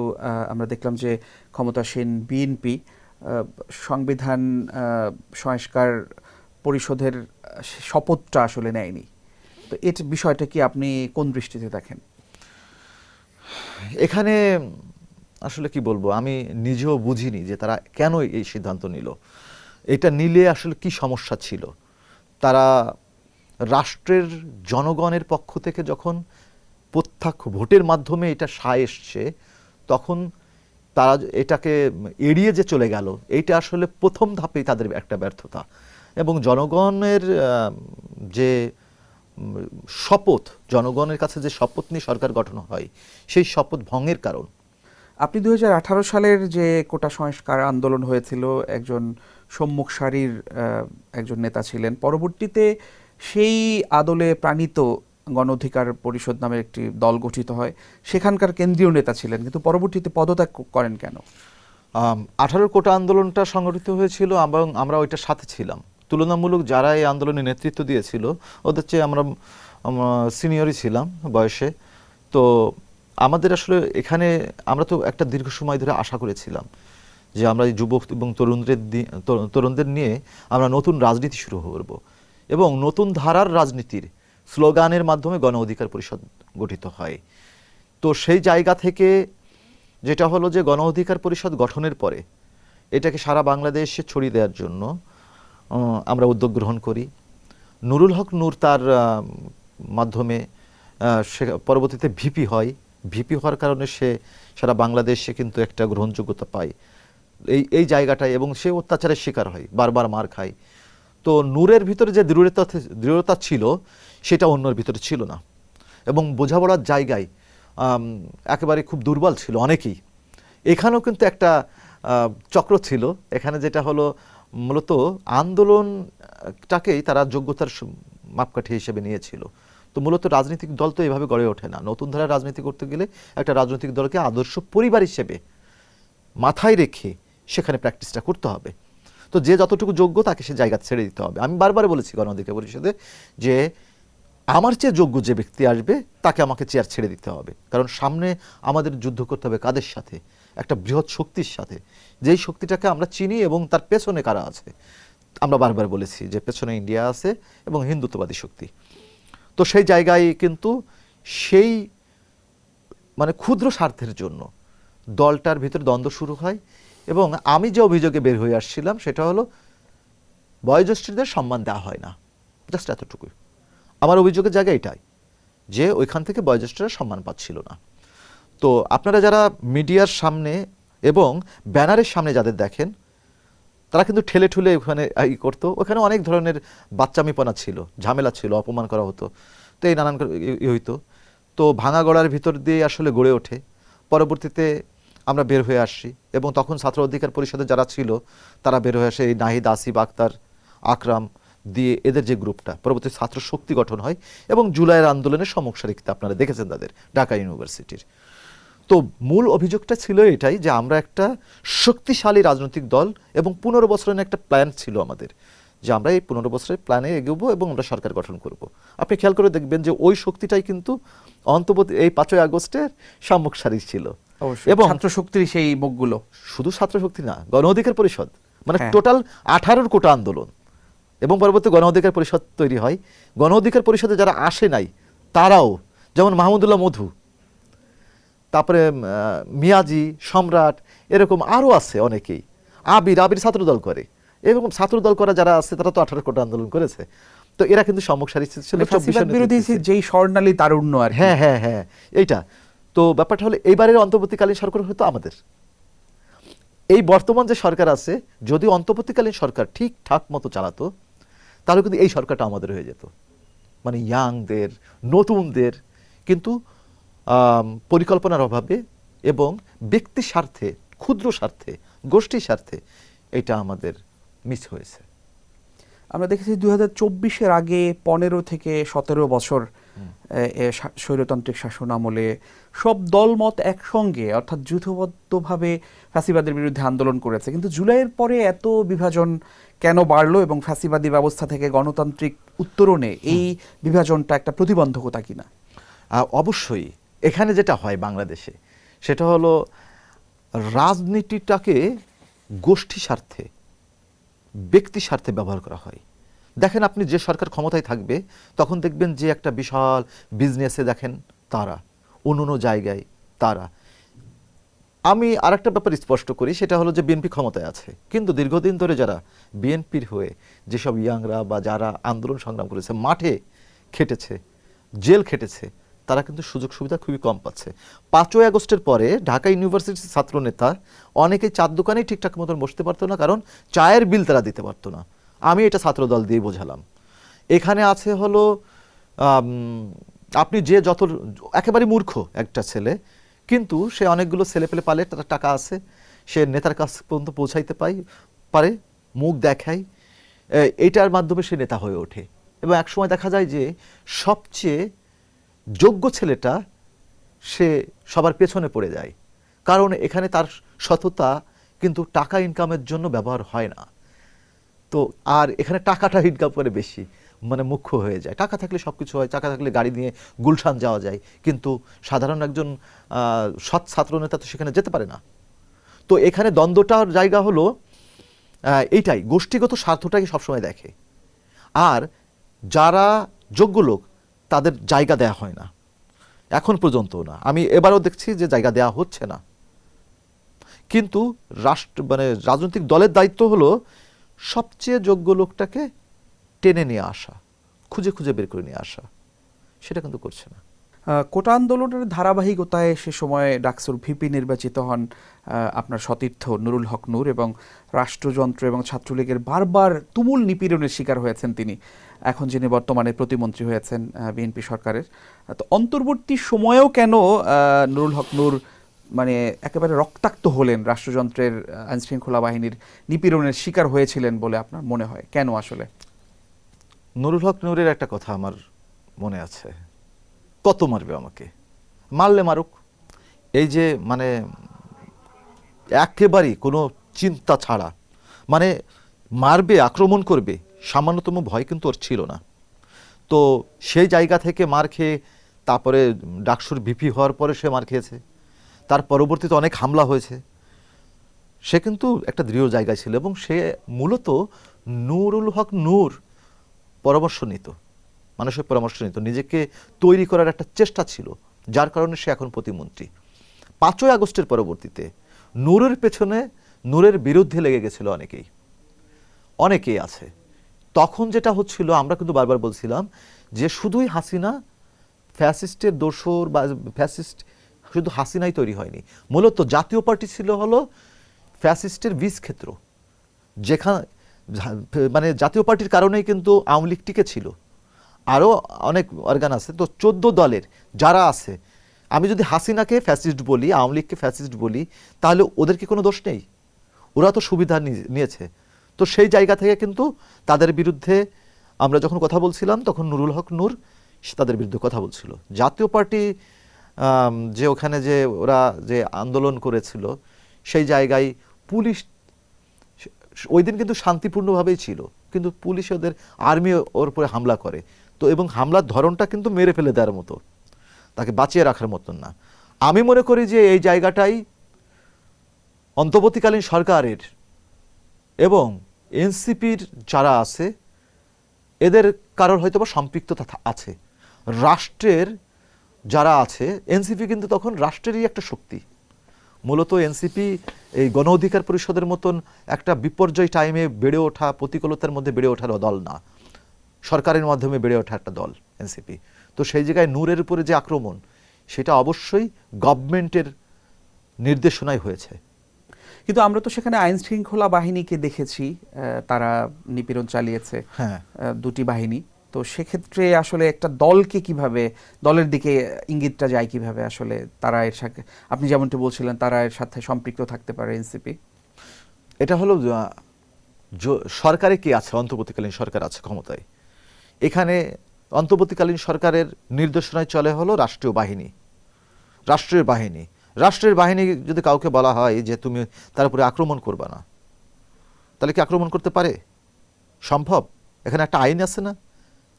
আমরা দেখলাম যে ক্ষমতাসীন বিএনপি সংবিধান সংস্কার পরিষদের শপথটা আসলে নেয়নি। তো এর বিষয়টা কি আপনি কোন দৃষ্টিতে দেখেন? এখানে আসলে কি বলবো, আমি নিজেও বুঝিনি যে তারা কেন এই সিদ্ধান্ত নিল। এটা নিলে আসলে কি সমস্যা ছিল। তারা রাষ্ট্রের জনগণের পক্ষ থেকে যখন প্রত্যক্ষ ভোটের মাধ্যমে এটা এসছে, তখন তারা এটাকে এড়িয়ে যে চলে গেল, এইটা আসলে প্রথম ধাপেই তাদের একটা ব্যর্থতা। এবং জনগণের যে শপথ, জনগণের কাছে যে শপথ নিয়ে সরকার গঠন হয়, সেই শপথ ভঙ্গের কারণ। আপনি 2018 সালের যে কোটা সংস্কার আন্দোলন হয়েছিল, একজন সম্মুখ সারির একজন নেতা ছিলেন। পরবর্তীতে সেই আদলে প্রাণিত গণ অধিকার পরিষদ নামের একটি দল গঠিত হয়, সেখানকার কেন্দ্রীয় নেতা ছিলেন, কিন্তু পরবর্তীতে পদত্যাগ করেন কেন? 18 কোটা আন্দোলনটা সংগঠিত হয়েছিল এবং আমরা ওইটার সাথে ছিলাম। তুলনামূলক যারা এই আন্দোলনে নেতৃত্ব দিয়েছিল, ওদের চেয়ে আমরা সিনিয়রই ছিলাম বয়সে। তো আমাদের আসলে এখানে আমরা তো একটা দীর্ঘ সময় ধরে আশা করেছিলাম যে আমরা এই যুবক এবং তরুণদের নিয়ে আমরা নতুন রাজনীতি শুরু করব এবং নতুন ধারার রাজনীতির স্লোগানের মাধ্যমে গণ অধিকার পরিষদ গঠিত হয়। তো সেই জায়গা থেকে যেটা হলো যে গণ অধিকার পরিষদ গঠনের পরে এটাকে সারা বাংলাদেশে ছড়িয়ে দেওয়ার জন্য আমরা উদ্যোগ গ্রহণ করি। নুরুল হক নূর তার মাধ্যমে সে পরবর্তীতে ভিপি হয়। ভিপি হওয়ার কারণে সে সারা বাংলাদেশে কিন্তু একটা গ্রহণযোগ্যতা পায় এই জায়গাটায়, এবং সে অত্যাচারের শিকার হয়, বারবার মার খায়। তো নূরের ভিতরে যে দৃঢ়তা ছিল সেটা অন্যের ভিতরে ছিল না, এবং বোঝাপড়ার জায়গায় একেবারে খুব দুর্বল ছিল অনেকেই। এখানেও কিন্তু একটা চক্র ছিল। এখানে যেটা হলো মূলত আন্দোলনটাকেই তারা যোগ্যতার মাপকাঠি হিসেবে নিয়েছিল। তো মূলত রাজনৈতিক দল তো এভাবে গড়ে ওঠে না। নতুন ধারায় রাজনীতি করতে গেলে একটা রাজনৈতিক দলকে আদর্শ পরিবার হিসেবে মাথায় রেখে সেখানে প্র্যাকটিসটা করতে হবে। তো যে যতটুকু যোগ্য তাকে সে জায়গা ছেড়ে দিতে হবে। আমি বারবার বলেছি গণ অধিকার পরিষদে যে আমার চেয়ে যোগ্য যে ব্যক্তি আসবে তাকে আমাকে চেয়ার ছেড়ে দিতে হবে, কারণ সামনে আমাদের যুদ্ধ করতে হবে কাদের সাথে? একটা বৃহৎ শক্তির সাথে, যেই শক্তিটাকে আমরা চিনি এবং তার পেছনে কারা আছে। আমরা বারবার বলেছি যে পেছনে ইন্ডিয়া আছে এবং হিন্দুত্ববাদী শক্তি। তো সেই জায়গায় কিন্তু সেই মানে ক্ষুদ্র স্বার্থের জন্য দলটার ভিতরে দ্বন্দ্ব শুরু হয়, এবং আমি যে অভিযোগে বের হয়ে আসছিলাম সেটা হলো বয়োজ্যেষ্ঠদের সম্মান দেওয়া হয় না, জাস্ট এতটুকুই আমার অভিযোগের জায়গা। এটাই যে ওইখান থেকে বয়োজ্যেষ্ঠরা সম্মান পাচ্ছিল না। তো আপনারা যারা মিডিয়ার সামনে এবং ব্যানারের সামনে যাদের দেখেন তারা কিন্তু ঠেলে ঠুলে ওখানে করতো। ওখানে অনেক ধরনের বাচ্চামিপনা ছিল, ঝামেলা ছিল, অপমান করা হতো, তো এই নানান হইতো। তো ভাঙা গড়ার ভিতর দিয়ে আসলে গড়ে ওঠে। পরবর্তীতে আমরা বের হয়ে আসছি, এবং তখন ছাত্র অধিকার পরিষদে যারা ছিল তারা বের হয়ে আসে। এই নাহিদ, আসিফ, আক্তার, আকরাম দিয়ে এদের যে গ্রুপটা, পরবর্তী ছাত্র শক্তি গঠন হয়, এবং জুলাইয়ের আন্দোলনের সম্মুখ সারিতে আপনারা দেখেছেন তাদের, ঢাকা ইউনিভার্সিটির। তো মূল অভিযোগটা ছিল এটাই যে আমরা একটা শক্তিশালী রাজনৈতিক দল, এবং 15 বছরের একটা প্ল্যান ছিল আমাদের যে আমরা এই 15 বছরের প্ল্যানে এগোবো এবং আমরা সরকার গঠন করব। আপনি খেয়াল করে দেখবেন যে ওই শক্তিটাই কিন্তু অন্তর্বর্তী এই 5ই আগস্টের সম্মুখ সারি ছিল, এবং ছাত্র শক্তির সেই মুখগুলো শুধু ছাত্র শক্তি না, গণ অধিকার পরিষদ মানে হ্যাঁ। টোটাল 18 কোটা আন্দোলন, এবং পরবর্তী গণ অধিকার পরিষদ তৈরি হয়। গণ অধিকার পরিষদে যারা আসে নাই তারাও, যেমন মাহমুদুল্লাহ মধু, তারপরে মিয়াজি, সম্রাট, এরকম আরও আছে অনেকেই। আবির ছাত্রদল করে, এরকম ছাত্রদল করা যারা আছে তারা তো 18 কোটা আন্দোলন করেছে। তো এরা কিন্তু সম্মুখ সারি ছিল, ফ্যাসিবাদ বিরোধী যেই স্বর্ণালী তারুণ্য আর কি। হ্যাঁ এইটা। তো ব্যাপারটা হলো এইবারের অন্তর্বর্তীকালীন সরকার হয়তো আমাদের এই বর্তমান যে সরকার আছে, যদি অন্তর্বর্তীকালীন সরকার ঠিকঠাক মতো চালাতো তাহলে কিন্তু এই সরকারটা আমাদের হয়ে যেত, মানে ইয়াংদের, নতুনদের। কিন্তু পরিকল্পনার অভাবে এবং ব্যক্তি স্বার্থে, ক্ষুদ্র স্বার্থে, গোষ্ঠীর স্বার্থে এটা আমাদের মিস হয়েছে। আমরা দেখেছি 2024-এর আগে 15 থেকে 17 বছর স্বৈরতান্ত্রিক শাসন আমলে সব দলমত একসঙ্গে অর্থাৎ যূথবদ্ধভাবে ফ্যাসিবাদের বিরুদ্ধে আন্দোলন করেছে, কিন্তু জুলাইয়ের পরে এত বিভাজন কেন বাড়লো, এবং ফ্যাসিবাদী ব্যবস্থা থেকে গণতান্ত্রিক উত্তরণে এই বিভাজনটা একটা প্রতিবন্ধকতা কিনা? অবশ্যই। এখানে যেটা হয় বাংলাদেশে সেটা হলো রাজনীতিটাকে গোষ্ঠী স্বার্থে, ব্যক্তি স্বার্থে ব্যবহার করা হয়। দেখেন আপনি যে সরকার ক্ষমতায় থাকবে তখন দেখবেন যে একটা বিশাল বিজনেসে দেখেন তারা, অন্য জায়গায় তারা। আমি আরেকটা ব্যাপার স্পষ্ট করি, সেটা হলো যে বিএনপি ক্ষমতায় আছে, কিন্তু দীর্ঘদিন ধরে যারা বিএনপির হয়ে যেসব ইয়াংরা বা যারা আন্দোলন সংগ্রাম করেছে, মাঠে খেটেছে, জেল খেটেছে, তারা কিন্তু সুযোগ সুবিধা খুবই কম পাচ্ছে। 5ই আগস্টের পরে ঢাকা ইউনিভার্সিটির ছাত্র নেতা অনেকেই চার দোকানেই ঠিকঠাক মতন বসতে পারতো না, কারণ চায়ের বিল তারা দিতে পারতো না। আমি এটা ছাত্রদল দিয়ে বোঝালাম। এখানে আছে হলো আপনি যে যত একেবারে মূর্খ একটা ছেলে, কিন্তু সে অনেকগুলো ছেলে পেলে পালে, তার টাকা আছে, সে নেতার কাছ পর্যন্ত পৌঁছাইতে পারে, মুখ দেখায়, এইটার মাধ্যমে সে নেতা হয়ে ওঠে। এবং একসময় দেখা যায় যে সবচেয়ে যোগ্য ছেলেটা সে সবার পেছনে পড়ে যায়, কারণ এখানে তার সততা কিন্তু টাকা ইনকামের জন্য ব্যবহার হয় না। তো আর এখানে টাকাটা ইনকাম করে বেশি, মানে মুখ্য হয়ে যায়। টাকা থাকলে সব কিছু হয়, টাকা থাকলে গাড়ি নিয়ে গুলশান যাওয়া যায়, কিন্তু সাধারণ একজন সৎ ছাত্র নেতা তো সেখানে যেতে পারে না। তো এখানে দ্বন্দ্বটার জায়গা হলো এইটাই, গোষ্ঠীগত স্বার্থটাকে সবসময় দেখে। আর যারা যোগ্য লোক তাদের জায়গা দেয়া হয় না, এখন পর্যন্ত না। আমি এবারও দেখছি যে জায়গা দেয়া হচ্ছে না। কিন্তু মানে রাজনৈতিক দলের দায়িত্ব হলো সবচেয়ে যোগ্য লোকটাকে টেনে নিয়ে আসা, খুঁজে খুঁজে বের করে নিয়ে আসা। সেটা কিন্তু করছে না। কোটা আন্দোলনের ধারাবাহিকতায় সে সময় ডাকসুর ভিপি নির্বাচিত হন আপনার সতীর্থ নুরুল হক নূর, এবং রাষ্ট্রযন্ত্র এবং ছাত্রলীগের বারবার তুমুল নিপীড়নের শিকার হয়েছেন তিনি, এখন যিনি বর্তমানে প্রতিমন্ত্রী হয়েছেন বিএনপি সরকারের। তো অন্তর্বর্তী সময়েও কেন নুরুল হক নূর মানে একেবারে রক্তাক্ত হলেন, রাষ্ট্রযন্ত্রের আইনশৃঙ্খলা বাহিনীর নিপীড়নের শিকার হয়েছিলেন বলে আপনার মনে হয়? কেন আসলে? নুরুল হক নূরের একটা কথা আমার মনে আছে, কত মারবে আমাকে, মারলে মারুক, এই যে মানে একেবারেই কোনো চিন্তা ছাড়া, মানে মারবে, আক্রমণ করবে, সামান্যতম ভয় কিন্তু ওর ছিল না। তো সেই জায়গা থেকে মার খেয়ে তারপরে ডাকসুর ভিপি হওয়ার পরে সে মার খেয়েছে, তার পরবর্তীতে অনেক হামলা হয়েছে। সে কিন্তু একটা দৃঢ় জায়গায় ছিল এবং সে মূলত নুরুল হক নূর পরামর্শ নিত, মানুষের পরামর্শ নিত, নিজেকে তৈরি করার একটা চেষ্টা ছিল, যার কারণে সে এখন প্রতিমন্ত্রী। 5ই আগস্টের পরবর্তীতে নূরের পেছনে, নূরের বিরুদ্ধে লেগে গেছিল অনেকেই আছে। তখন যেটা হচ্ছিল, আমরা কিন্তু বারবার বলছিলাম যে শুধুই হাসিনা ফ্যাসিস্টের দোসর বা ফ্যাসিস্ট শুধু হাসিনাই তৈরি হয়নি, মূলত জাতীয় পার্টি ছিল হলো ফ্যাসিস্টের বীজ ক্ষেত্র, যেখানে মানে জাতীয় পার্টির কারণেই কিন্তু আওয়ামী লীগ টিকে ছিল, আরও অনেক অর্গান আছে। তো 14 দলের যারা আছে, আমি যদি হাসিনাকে ফ্যাসিস্ট বলি, আওয়ামী লীগকে ফ্যাসিস্ট বলি, তাহলে ওদের কি কোনো দোষ নেই? ওরা তো সুবিধা নিয়েছে। তো সেই জায়গা থেকে কিন্তু তাদের বিরুদ্ধে আমরা যখন কথা বলছিলাম, তখন নুরুল হক নূর তাদের বিরুদ্ধে কথা বলছিল। জাতীয় পার্টি যে ওখানে যে ওরা যে আন্দোলন করেছিল, সেই জায়গায় পুলিশ ওই দিন কিন্তু শান্তিপূর্ণভাবেই ছিল, কিন্তু পুলিশ ওদের আর্মি ওর উপরে হামলা করে। তো এবং হামলার ধরনটা কিন্তু মেরে ফেলে দেওয়ার মতো, তাকে বাঁচিয়ে রাখার মতন না। আমি মনে করি যে এই জায়গাটাই অন্তর্বর্তীকালীন সরকারের এবং এনসিপির যারা আছে, এদের কারোর হয়তো বা সম্পৃক্ততা আছে। রাষ্ট্রের যারা আছে, এনসিপি কিন্তু তখন রাষ্ট্রেরই একটা শক্তি। মূলত এনসিপি এই গণ অধিকার পরিষদের মতন একটা বিপর্যয় টাইমে বেড়ে ওঠা, প্রতিকূলতার মধ্যে বেড়ে ওঠার দল না, সরকারের মাধ্যমে বেড়ে ওঠা একটা দল এনসিপি। তো সেই জায়গায় নূরের উপরে যে আক্রমণ, সেটা অবশ্যই গভর্নমেন্টের নির্দেশনায় হয়েছে। কিন্তু আমরা তো সেখানে আইন শৃঙ্খলা বাহিনীকে দেখেছি, তারা নিপীড়ন চালিয়েছে, হ্যাঁ, দুটি বাহিনী। তো সেক্ষেত্রে আসলে একটা দলকে কিভাবে, দলের দিকে ইঙ্গিতটা যায় কিভাবে আসলে তারা এর সাথে, আপনি যেমনটি বলছিলেন তারা এর সাথে সম্পৃক্ত থাকতে পারে এনসিপি? এটা হলো সরকারে কি আছে, অন্তর্বর্তীকালীন সরকার আছে ক্ষমতায়। এখানে অন্তর্বর্তীকালীন সরকারের নির্দেশনায় চলে হলো রাষ্ট্রীয় বাহিনী, রাষ্ট্রের বাহিনী যদি কাউকে বলা হয় যে তুমি তার উপরে আক্রমণ করবা না, তাহলে কি আক্রমণ করতে পারে? সম্ভব? এখানে একটা আইন আছে না,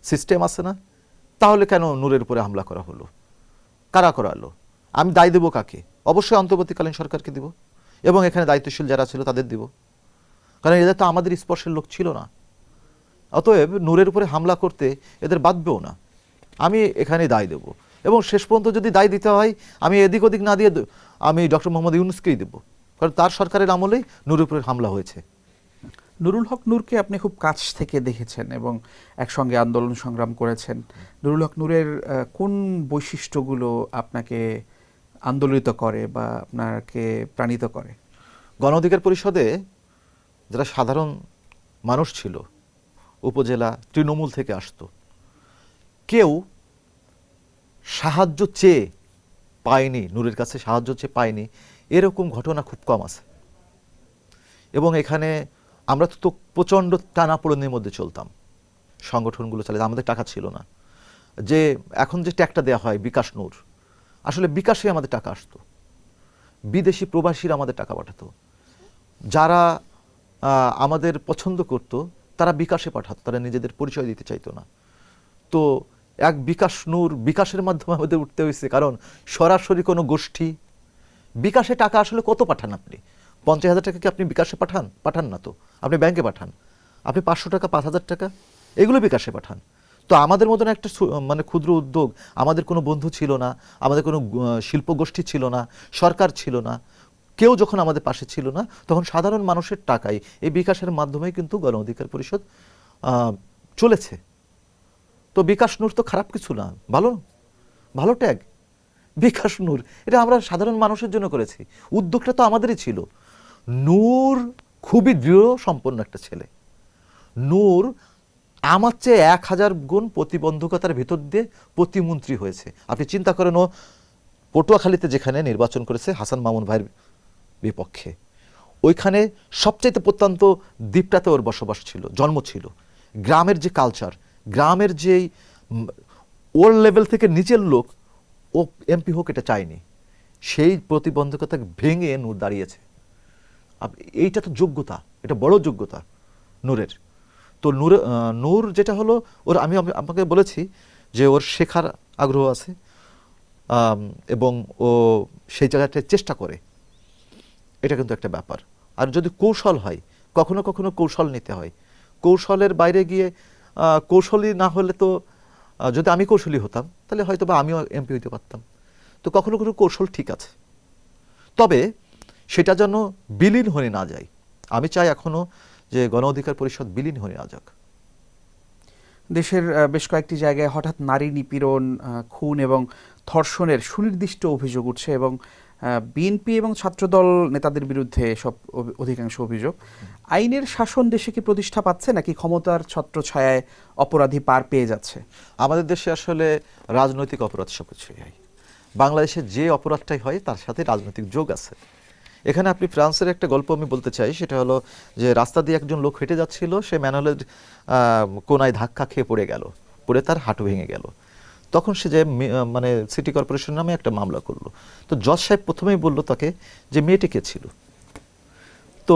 সিস্টেম আছে না? তাহলে কেন নূরের উপরে হামলা করা হলো? কারা করালো? আমি দায় দেবো কাকে? অবশ্যই অন্তর্বর্তীকালীন সরকারকে দিব, এবং এখানে দায়িত্বশীল যারা ছিল তাদের দিব, কারণ এদের তো আমাদের স্পর্শের লোক ছিল না। অতএব নূরের উপরে হামলা করতে এদের বাঁধবেও না, আমি এখানে দায় দেব। এবং শেষ পর্যন্ত যদি দায় দিতে হয়, আমি এদিক ওদিক না দিয়ে আমি ডক্টর মোহাম্মদ ইউনূসকেই দেব, কারণ তার সরকারের আমলেই নূরের উপরে হামলা হয়েছে। নুরুল হক নূরকে আপনি খুব কাছ থেকে দেখেছেন এবং একসঙ্গে আন্দোলন সংগ্রাম করেছেন। নুরুল হক নূরের কোন বৈশিষ্ট্যগুলো আপনাকে আন্দোলিত করে বা আপনাকে প্রাণিত করে? গণ অধিকার পরিষদে যারা সাধারণ মানুষ ছিল, উপজেলা তৃণমূল থেকে আসতো, কেউ সাহায্য চেয়ে পায়নি, নূরের কাছে সাহায্য চেয়ে পায়নি, এরকম ঘটনা খুব কম আছে। এবং এখানে আমরা তো প্রচণ্ড টানাপোড়েনের মধ্যে চলতাম, সংগঠনগুলো চালিয়ে, আমাদের টাকা ছিল না। যে এখন যে ট্যাগটা দেওয়া হয় বিকাশ নূর, আসলে বিকাশে আমাদের টাকা আসতো, বিদেশি প্রবাসীরা আমাদের টাকা পাঠাতো, যারা আমাদের পছন্দ করত তারা বিকাশে পাঠাতো, তারা নিজেদের পরিচয় দিতে চাইতো না। তো এক বিকাশ নূর, বিকাশের মাধ্যমে আমাদের উঠতে হয়েছে, কারণ সরাসরি কোনো গোষ্ঠী বিকাশে টাকা আসলে কত পাঠান আপনি? 50,000 টাকা কি আপনি বিকাশে পাঠান না তো, আপনি ব্যাংকে পাঠান, আপনি 500 টাকা, 5,000 টাকা, এগুলো বিকাশে পাঠান। তো তো আমাদের মতন একটা মানে ক্ষুদ্র উদ্যোগ, আমাদের কোনো বন্ধু ছিল না, আমাদের কোনো শিল্পগোষ্ঠী ছিল না, সরকার ছিল না, কেউ যখন আমাদের পাশে ছিল না, তখন সাধারণ মানুষের টাকায় এই বিকাশের মাধ্যমে কিন্তু গণ অধিকার পরিষদ চলেছে। তো বিকাশ নূর তো খারাপ কিছু না, ভালো ভালো ট্যাগ বিকাশ নূর, এটা আমরা সাধারণ মানুষের জন্য করেছি। উদ্যোগটা তো আমাদেরই ছিল। নূর খুবই দৃঢ় সম্পন্ন একটা ছেলে। নূর আমার চেয়ে 1000 গুণ প্রতিবন্ধকতার ভিতর দিয়ে প্রতিমন্ত্রী হয়েছে। আপনি চিন্তা করেন, ও পটুয়াখালীতে যেখানে নির্বাচন করেছে হাসান মামুন ভাইয়ের বিপক্ষে, ওইখানে সবচাইতে প্রত্যন্ত দ্বীপটাতে ওর বসবাস ছিল, জন্ম ছিল। গ্রামের যে কালচার, গ্রামের যেই ওর লেভেল থেকে নিচের লোক ও এমপি হোক এটা চায়নি, সেই প্রতিবন্ধকতা ভেঙে নূর দাঁড়িয়েছে। এইটা তো যোগ্যতা, এটা বড় যোগ্যতা নূরের। তো নূর যেটা হলো, ওর আমি আপনাকে বলেছি যে ওর শেখার আগ্রহ আছে এবং ও সেই জায়গাটায় চেষ্টা করে, এটা কিন্তু একটা ব্যাপার। আর যদি কৌশল হয়, কখনো কখনো কৌশল নিতে হয়, কৌশলের বাইরে গিয়ে কৌশলী না হলে তো, যদি আমি কৌশলী হতাম তাহলে হয়তো বা আমিও এমপি হইতে পারতাম। তো কখনো কখনো কৌশল ঠিক আছে, তবে সেটা যেন বিলীন হয়ে না যায়। আমি চাই এখনো যে গণ অধিকার পরিষদ বিলীন হয়ে না যাক। দেশের বেশ কয়েকটি জায়গায় হঠাৎ নারী নিপীড়ন, খুন এবং ধর্ষণের সুনির্দিষ্ট অভিযোগ উঠছে এবং বিএনপি এবং ছাত্রদল নেতাদের বিরুদ্ধে সব অধিকাংশ অভিযোগ। আইনের শাসন দেশে কি প্রতিষ্ঠা পাচ্ছে, নাকি ক্ষমতার ছত্রছায়ায় অপরাধী পার পেয়ে যাচ্ছে? আমাদের দেশে আসলে রাজনৈতিক অপরাধ সবকিছুই হয়। বাংলাদেশে যে অপরাধটাই হয় তার সাথে রাজনৈতিক যোগ আছে। এখানে আপনি ফ্রান্সের একটা গল্প আমি বলতে চাই, সেটা হলো যে রাস্তা দিয়ে একজন লোক হেঁটে যাচ্ছিল, সে ম্যানহোলের কোনায় ধাক্কা খেয়ে পড়ে গেল, পড়ে তার হাঁটু ভেঙে গেল। তখন সে যে মানে সিটি কর্পোরেশন নামে একটা মামলা করলো। তো জজ সাহেব প্রথমেই বলল তাকে যে মেয়েটি কে ছিল। তো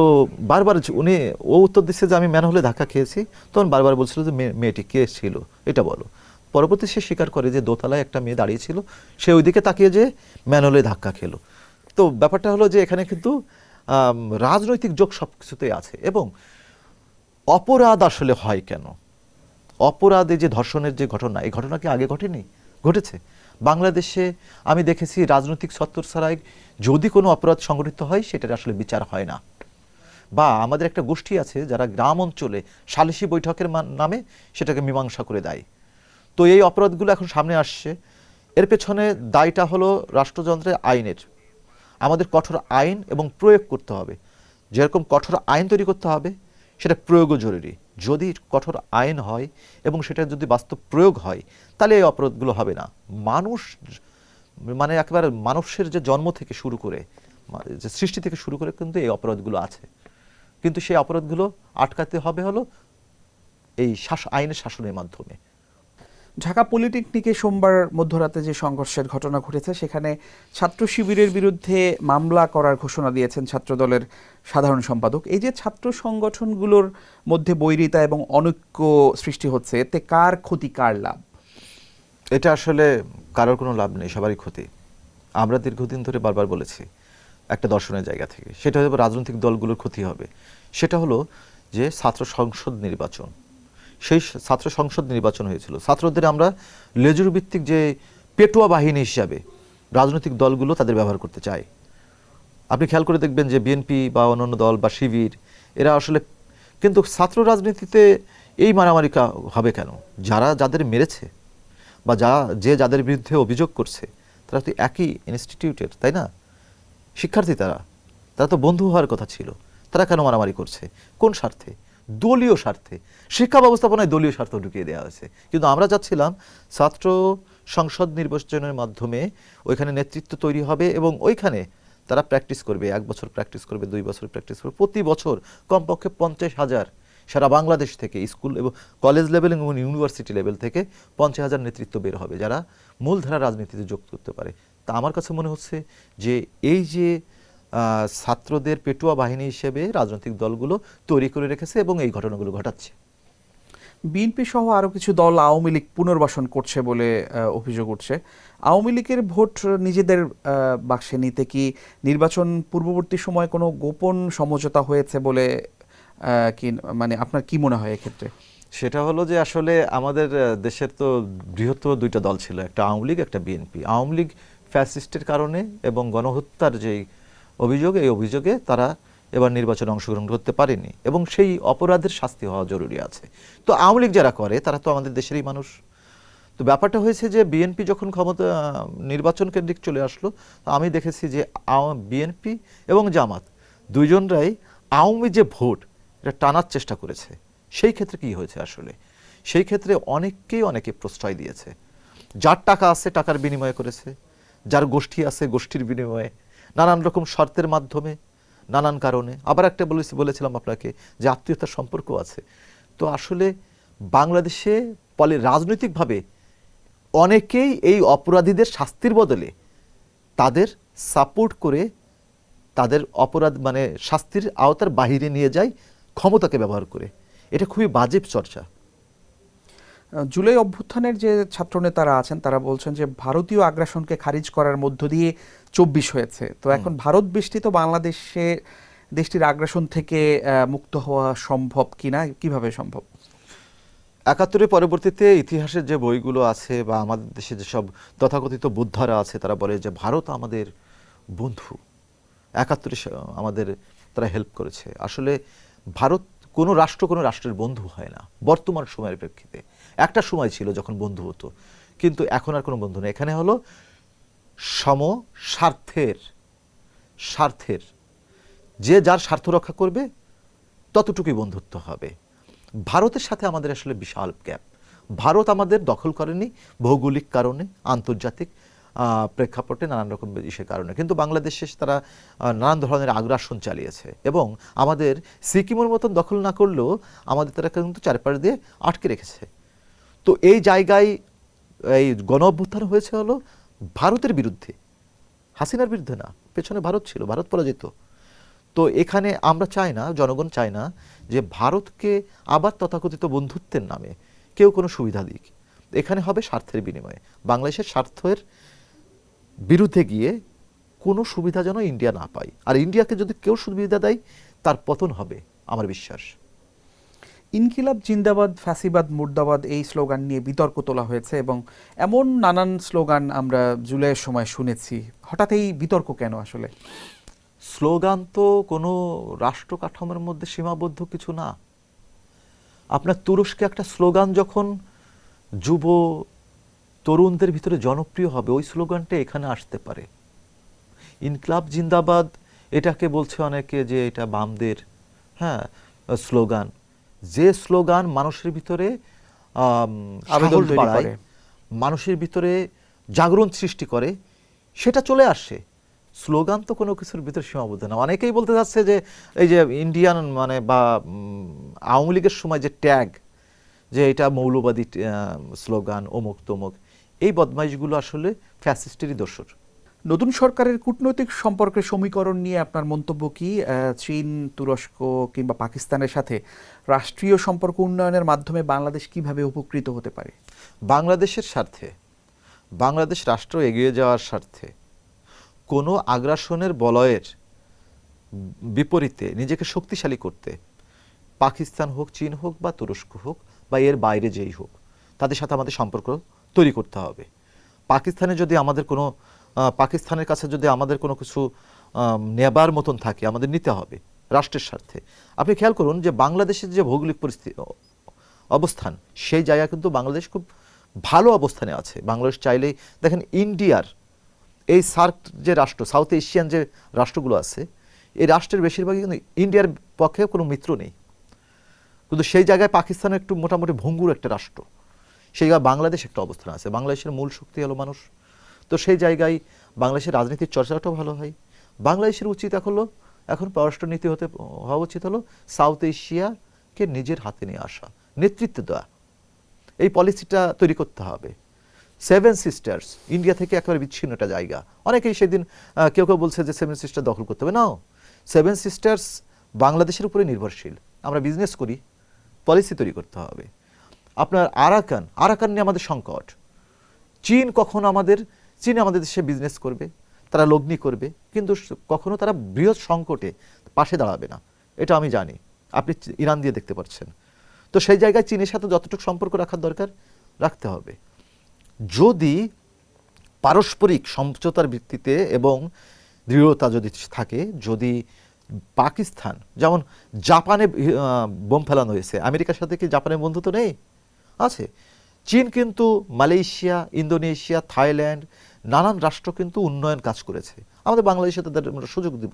বারবার উনি ও উত্তর দিচ্ছে যে আমি ম্যানহোলে ধাক্কা খেয়েছি। তখন বারবার বলছিল যে মেয়েটি কে ছিল এটা বলো। পরবর্তী সে স্বীকার করে যে দোতলায় একটা মেয়ে দাঁড়িয়ে ছিল, সে ওইদিকে তাকিয়ে যে ম্যানহোলে ধাক্কা খেলো। তো ব্যাপারটা হলো যে এখানে কিন্তু রাজনৈতিক যোগ সব কিছুতেই আছে। এবং অপরাধ আসলে হয় কেন? অপরাধে যে ধর্ষণের যে ঘটনা, এই ঘটনা কি আগে ঘটেনি? ঘটেছে। বাংলাদেশে আমি দেখেছি রাজনৈতিক ছত্রছায়ায় যদি কোনো অপরাধ সংঘটিত হয় সেটার আসলে বিচার হয় না। বা আমাদের একটা গোষ্ঠী আছে যারা গ্রাম অঞ্চলে সালিশি বৈঠকের নামে সেটাকে মীমাংসা করে দেয়। তো এই অপরাধগুলো এখন সামনে আসছে। এর পেছনে দায়টা হলো রাষ্ট্রযন্ত্রের আইনের। আমাদের কঠোর আইন এবং প্রয়োগ করতে হবে। যেরকম কঠোর আইন তৈরি করতে হবে, সেটা প্রয়োগও জরুরি। যদি কঠোর আইন হয় এবং সেটা যদি বাস্তব প্রয়োগ হয়, তাহলে এই অপরাধগুলো হবে না। মানুষ মানে একেবারে মানুষের যে জন্ম থেকে শুরু করে, যে সৃষ্টি থেকে শুরু করে কিন্তু এই অপরাধগুলো আছে। কিন্তু সেই অপরাধগুলো আটকাতে হবে হলো এই আইনের শাসনের মাধ্যমে। ঢাকা পলিটেকনিকে সোমবার মধ্যরাতে যে সংঘর্ষের ঘটনা ঘটেছে, সেখানে ছাত্র শিবিরের বিরুদ্ধে মামলা করার ঘোষণা দিয়েছেন ছাত্রদলের সাধারণ সম্পাদক। এই যে ছাত্র সংগঠনগুলোর মধ্যে বৈরিতা এবং অনৈক্য সৃষ্টি হচ্ছে, এতে কার ক্ষতি কার লাভ? এটা আসলে কারোর কোনো লাভ নেই, সবারই ক্ষতি। আমরা দীর্ঘদিন ধরে বারবার বলেছি একটা দর্শনের জায়গা থেকে, সেটা হলো রাজনৈতিক দলগুলোর ক্ষতি হবে। সেটা হলো যে ছাত্র সংসদ নির্বাচন, সেই ছাত্র সংসদ নির্বাচন হয়েছিল, ছাত্রদের আমরা লেজুর ভিত্তিক যে পেটুয়া বাহিনী হিসাবে রাজনৈতিক দলগুলো তাদের ব্যবহার করতে চায়। আপনি খেয়াল করে দেখবেন যে বিএনপি বা অন্যান্য দল বা শিবির এরা আসলে, কিন্তু ছাত্র রাজনীতিতে এই মারামারি হবে কেন? যাদের মেরেছে বা যাদের বিরুদ্ধে অভিযোগ করছে তারা তো একই ইনস্টিটিউটের, তাই না? শিক্ষার্থী তারা তো বন্ধু হওয়ার কথা ছিল। তারা কেন মারামারি করছে? কোন স্বার্থে? দলীয় স্বার্থে। শিক্ষা ব্যবস্থাপনায় দলীয় স্বার্থ ঢুকিয়ে দেওয়া হয়েছে। কিন্তু আমরা চাচ্ছিলাম ছাত্র সংসদ নির্বাচনের মাধ্যমে ওইখানে নেতৃত্ব তৈরি হবে এবং ওইখানে তারা প্র্যাকটিস করবে, 1 বছর প্র্যাকটিস করবে, 2 বছর প্র্যাকটিস করবে। প্রতি বছর কমপক্ষে 50,000 সারা বাংলাদেশ থেকে, স্কুল এবং কলেজ লেভেল এবং ইউনিভার্সিটি লেভেল থেকে 50,000 নেতৃত্ব বের হবে যারা মূলধারা রাজনীতিতে যোগ করতে পারে। তা আমার কাছে মনে হচ্ছে যে এই যে ছাত্রদের পেটুয়া বাহিনী হিসেবে রাজনৈতিক দলগুলো তৈরি করে রেখেছে এবং এই ঘটনাগুলো ঘটাচ্ছে। বিএনপি সহ আরও কিছু দল আওয়ামী লীগ পুনর্বাসন করছে বলে অভিযোগ উঠছে। আওয়ামী লীগের ভোট নিজেদের বাক্সে নিতে কি নির্বাচন পূর্ববর্তী সময়ে কোনো গোপন সমঝোতা হয়েছে বলে কি, মানে আপনার কি মনে হয় এক্ষেত্রে? সেটা হলো যে আসলে আমাদের দেশের তো বৃহত্তর দুইটা দল ছিল, একটা আওয়ামী লীগ, একটা বিএনপি। আওয়ামী লীগ ফ্যাসিস্টের কারণে এবং গণহত্যার যেই অভিযোগ, এই অভিযোগে তারা এবার নির্বাচনে অংশগ্রহণ করতে পারেনি এবং সেই অপরাধের শাস্তি হওয়া জরুরি আছে। তো আওয়ামী লীগ যারা করে তারা তো আমাদের দেশেরই মানুষ। তো ব্যাপারটা হয়েছে যে বিএনপি যখন ক্ষমতা নির্বাচন কেন্দ্রিক চলে আসলো, আমি দেখেছি যে বিএনপি এবং জামাত দুইজনরাই আওয়ামী যে ভোট এটা টানার চেষ্টা করেছে। সেই ক্ষেত্রে কি হয়েছে আসলে, সেই ক্ষেত্রে অনেকে প্রশ্রয় দিয়েছে। যার টাকা আছে টাকার বিনিময়ে করেছে, যার গোষ্ঠী আছে গোষ্ঠীর বিনিময়ে, নানান রকম শর্তের মাধ্যমে, নানান কারণে। আবার একটা বলেছিলাম আপনাকে যে আত্মীয়তার সম্পর্ক আছে। তো আসলে বাংলাদেশে রাজনৈতিকভাবে অনেকেই এই অপরাধীদের শাস্তির বদলে তাদের সাপোর্ট করে তাদের অপরাধ মানে শাস্তির আওতার বাহিরে নিয়ে যায় ক্ষমতাকে ব্যবহার করে। এটা খুবই বাজে চর্চা। জুলাই অভ্যুত্থানের যে ছাত্রনেতারা আছেন তারা বলছেন যে ভারতীয় আগ্রাসনকে খারিজ করার মধ্য দিয়ে 24 হয়েছে। তো এখন ভারত বেষ্টিত বাংলাদেশে দেশটির আগ্রাসন থেকে মুক্ত হওয়া সম্ভব কিনা, কিভাবে সম্ভব? ৭১-এর পরবর্তীতে ইতিহাসের যে বইগুলো আছে বা আমাদের দেশে যেসব তথাকথিত বুদ্ধারা আছে তারা বলে যে ভারত আমাদের বন্ধু, ৭১-এ আমাদের তারা হেল্প করেছে। আসলে ভারত কোনো রাষ্ট্রের বন্ধু হয় না বর্তমান সময়ের প্রেক্ষিতে। একটা সময় ছিল যখন বন্ধু হতো, কিন্তু এখন আর কোনো বন্ধু নেই। এখানে হলো সম স্বার্থের যে যার স্বার্থ রক্ষা করবে ততটুকুই বন্ধুত্ব হবে। ভারতের সাথে আমাদের আসলে বিশাল গ্যাপ। ভারত আমাদের দখল করেনি ভৌগোলিক কারণে, আন্তর্জাতিক প্রেক্ষাপটে, নানান রকম ইসের কারণে, কিন্তু বাংলাদেশে তারা নানান ধরনের আগ্রাসন চালিয়েছে এবং আমাদের সিকিমের মতন দখল না করলেও আমাদের তারা কিন্তু চারপাশ দিয়ে আটকে রেখেছে। তো এই জায়গায় এই গণ অভ্যুত্থান হয়েছে হলো ভারতের বিরুদ্ধে, হাসিনার বিরুদ্ধে না। পেছনে ভারত ছিল, ভারত পরাজিত। তো এখানে আমরা চাই না, জনগণ চায় না যে ভারতকে আবার তথাকথিত বন্ধুত্বের নামে কেউ কোনো সুবিধা দিক। এখানে হবে স্বার্থের বিনিময়ে। বাংলাদেশের স্বার্থের বিরুদ্ধে গিয়ে কোনো সুবিধা যেন ইন্ডিয়া না পায়, আর ইন্ডিয়াকে যদি কেউ সুবিধা দেয় তার পতন হবে আমার বিশ্বাস। ইনকিলাব জিন্দাবাদ, ফ্যাসিবাদ মুর্দাবাদ এই স্লোগান নিয়ে বিতর্ক তোলা হয়েছে এবং এমন নানান স্লোগান আমরা জুলাইয়ের সময় শুনেছি। হঠাৎ এই বিতর্ক কেন আসলে? স্লোগান তো কোনো রাষ্ট্র কাঠামোর মধ্যে সীমাবদ্ধ কিছু না। আপনার তুরস্কে একটা স্লোগান যখন যুব তরুণদের ভিতরে জনপ্রিয় হবে, ওই স্লোগানটা এখানে আসতে পারে। ইনকিলাব জিন্দাবাদ এটাকে বলছে অনেকে যে এটা বামদের স্লোগান। যে স্লোগান মানুষের ভিতরে আবেদন সাহস তৈরি বাড়ায়, করে, মানুষের ভিতরে জাগরণ সৃষ্টি করে, সেটা চলে আসে। স্লোগান তো কোনো কিছুর ভিতরে সীমাবদ্ধ না। অনেকেই বলতে যাচ্ছে যে এই যে ইন্ডিয়ান মানে বা আওয়ামী লীগের সময় যে ট্যাগ, যে এটা মৌলবাদী স্লোগান, অমুক তমুক, এই বদমাইশগুলো আসলে ফ্যাসিস্টেরই দোসর। নতুন সরকারের কূটনৈতিক সম্পর্কের সমীকরণ নিয়ে আপনার মন্তব্য কি? চীন, তুরস্ক কিংবা পাকিস্তানের সাথে রাষ্ট্রীয় সম্পর্ক উন্নয়নের মাধ্যমে বাংলাদেশ কিভাবে উপকৃত হতে পারে? বাংলাদেশের স্বার্থে, বাংলাদেশ রাষ্ট্র এগিয়ে যাওয়ার স্বার্থে কোনো আগ্রাসনের বলয়ের বিপরীতে নিজেকে শক্তিশালী করতে পাকিস্তান হোক, চীন হোক বা তুরস্ক হোক বা এর বাইরে যেই হোক, তাদের সাথে আমাদের সম্পর্ক তৈরি করতে হবে। পাকিস্তানের কাছে যদি আমাদের কোনো কিছু নেবার মতন থাকে, আমাদের নিতে হবে রাষ্ট্রের স্বার্থে। আপনি খেয়াল করুন যে বাংলাদেশের যে ভৌগোলিক পরিস্থিতি অবস্থান, সেই জায়গা কিন্তু বাংলাদেশ খুব ভালো অবস্থানে আছে। বাংলাদেশ চাইলেই দেখেন ইন্ডিয়ার এই সার্ক যে রাষ্ট্র, সাউথ এশিয়ান যে রাষ্ট্রগুলো আছে, এই রাষ্ট্রের বেশিরভাগই কিন্তু ইন্ডিয়ার পক্ষে কোনো মিত্র নেই। কিন্তু সেই জায়গায় পাকিস্তান একটু মোটামুটি ভঙ্গুর একটা রাষ্ট্র, সেই জায়গায় বাংলাদেশ একটা অবস্থান আছে। বাংলাদেশের মূল শক্তি হলো মানুষ। তো সেই জায়গায় বাংলাদেশের রাজনীতির চর্চাটাও ভালো হয়। বাংলাদেশের উচিত এখন পররাষ্ট্রনীতি হওয়া উচিত হলো সাউথ এশিয়াকে নিজের হাতে নিয়ে আসা, নেতৃত্ব দেওয়া। এই পলিসিটা তৈরি করতে হবে। 7 সিস্টার্স ইন্ডিয়া থেকে একেবারে বিচ্ছিন্ন একটা জায়গা। অনেকেই সেদিন কেউ বলছে যে 7 সিস্টার দখল করতে হবে। নাও, 7 সিস্টার্স বাংলাদেশের উপরে নির্ভরশীল। আমরা বিজনেস করি, পলিসি তৈরি করতে হবে। আপনার আরাকান নিয়ে আমাদের সংকট। চীন আমাদের দেশে বিজনেস করবে, তারা লগ্নি করবে, কিন্তু কখনো তারা বৃহৎ সংকটে পাশে দাঁড়াবে না। এটা আমি জানি, আপনি ইরান দিয়ে দেখতে পাচ্ছেন। তো তো সেই জায়গায় চীনের সাথে যতটুকু সম্পর্ক রাখার দরকার রাখতে হবে। যদি পারস্পরিক সমঝোতার ভিত্তিতে এবং দৃঢ়তা যদি থাকে, যদি পাকিস্তান যেমন জাপানে বোম ফেলানো হয়েছে, আমেরিকার সাথে কি জাপানের বন্ধুত্ব নেই? আছে। চীন কিন্তু মালয়েশিয়া, ইন্দোনেশিয়া, থাইল্যান্ড নানান রাষ্ট্র কিন্তু উন্নয়ন কাজ করেছে। আমাদের বাংলাদেশে তাদের আমরা সুযোগ দিব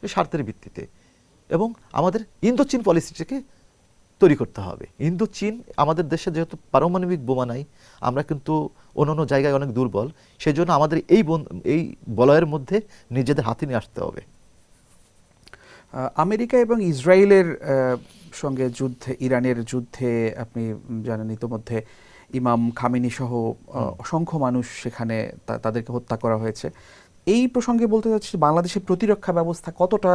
এই স্বার্থের ভিত্তিতে, এবং আমাদের ইন্দো চীন পলিসিটাকে তৈরি করতে হবে। ইন্দো চীন, আমাদের দেশে যেহেতু পারমাণবিক বোমা নাই, আমরা কিন্তু অন্যান্য জায়গায় অনেক দুর্বল, সেই জন্য আমাদের এই বলয়ের মধ্যে নিজেদের হাতে নিয়ে আসতে হবে। আমেরিকা এবং ইসরায়েলের সঙ্গে যুদ্ধে, ইরানের যুদ্ধে আপনি জানেন ইতোমধ্যে ইমাম খামেনি সহ অসংখ্য মানুষ সেখানে তাদেরকে হত্যা করা হয়েছে। এই প্রসঙ্গে বলতে চাচ্ছি বাংলাদেশের প্রতিরক্ষা ব্যবস্থা কতটা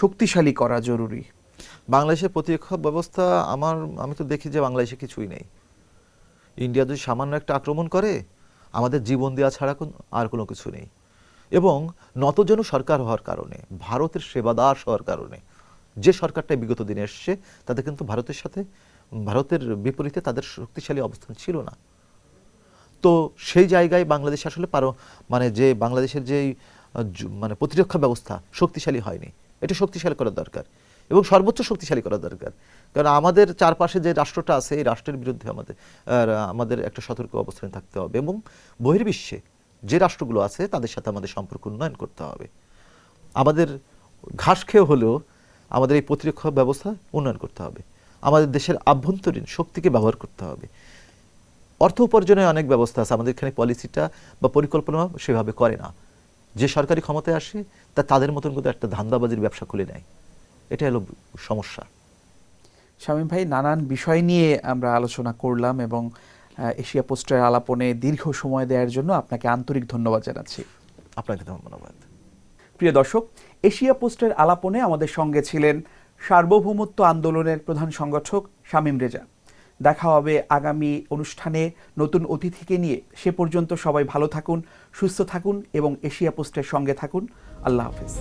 শক্তিশালী করা জরুরি? বাংলাদেশের প্রতিরক্ষা ব্যবস্থা আমি তো দেখি যে বাংলাদেশে কিছুই নেই। ইন্ডিয়া যদি সামান্য একটা আক্রমণ করে, আমাদের জীবন দেওয়া ছাড়া আর কোনো কিছু নেই। এবং নতজন সরকার হওয়ার কারণে, ভারতের সেবাদার হওয়ার কারণে, যে সরকারটা বিগত দিনে এসছে তাদের কিন্তু ভারতের বিপরীতে তাদের শক্তিশালী অবস্থান ছিল না। তো সেই জায়গায় বাংলাদেশ আসলে যে বাংলাদেশের যে মানে প্রতিরক্ষা ব্যবস্থা শক্তিশালী হয়নি। এটা শক্তিশালী করা দরকার এবং সর্বোচ্চ শক্তিশালী করা দরকার। কারণ আমাদের চারপাশে যে রাষ্ট্রটা আছে, এই রাষ্ট্রের বিরুদ্ধে আমাদের একটা সতর্ক অবস্থানে থাকতে হবে, এবং বহির্বিশ্বে যে রাষ্ট্রগুলো আছে তাদের সাথে আমাদের সম্পর্ক উন্নয়ন করতে হবে। আমাদের ঘাস খেয়ে হলেও আমাদের এই প্রতিরক্ষা ব্যবস্থা উন্নয়ন করতে হবে। আমাদের দেশের আভ্যন্তরীণ শক্তিকে ব্যবহার করতে হবে। অর্থ উপার্জনের অনেক ব্যবস্থা আছে, আমাদের এখানে পলিসিটা বা পরিকল্পনা সেভাবে করে না। যে সরকারি ক্ষমতায় আসে তাদের মতন করে একটা ধান্দাবাজির ব্যবসা খুলে নেয়, এটা হলো সমস্যা। শামীম ভাই, নানান বিষয় নিয়ে আমরা আলোচনা করলাম এবং এশিয়া পোস্টের আলাপনে দীর্ঘ সময় দেওয়ার জন্য আপনাকে আন্তরিক ধন্যবাদ জানাচ্ছি। আপনাকে ধন্যবাদ। প্রিয় দর্শক, এশিয়া পোস্টের আলাপনে আমাদের সঙ্গে ছিলেন সার্বভৌমত্ব আন্দোলনের প্রধান সংগঠক শামীম রেজা। দেখা হবে আগামী অনুষ্ঠানে নতুন অতিথিকে নিয়ে। সে পর্যন্ত সবাই ভালো থাকুন, সুস্থ থাকুন এবং এশিয়া পোস্টের সঙ্গে থাকুন। আল্লাহ হাফেজ।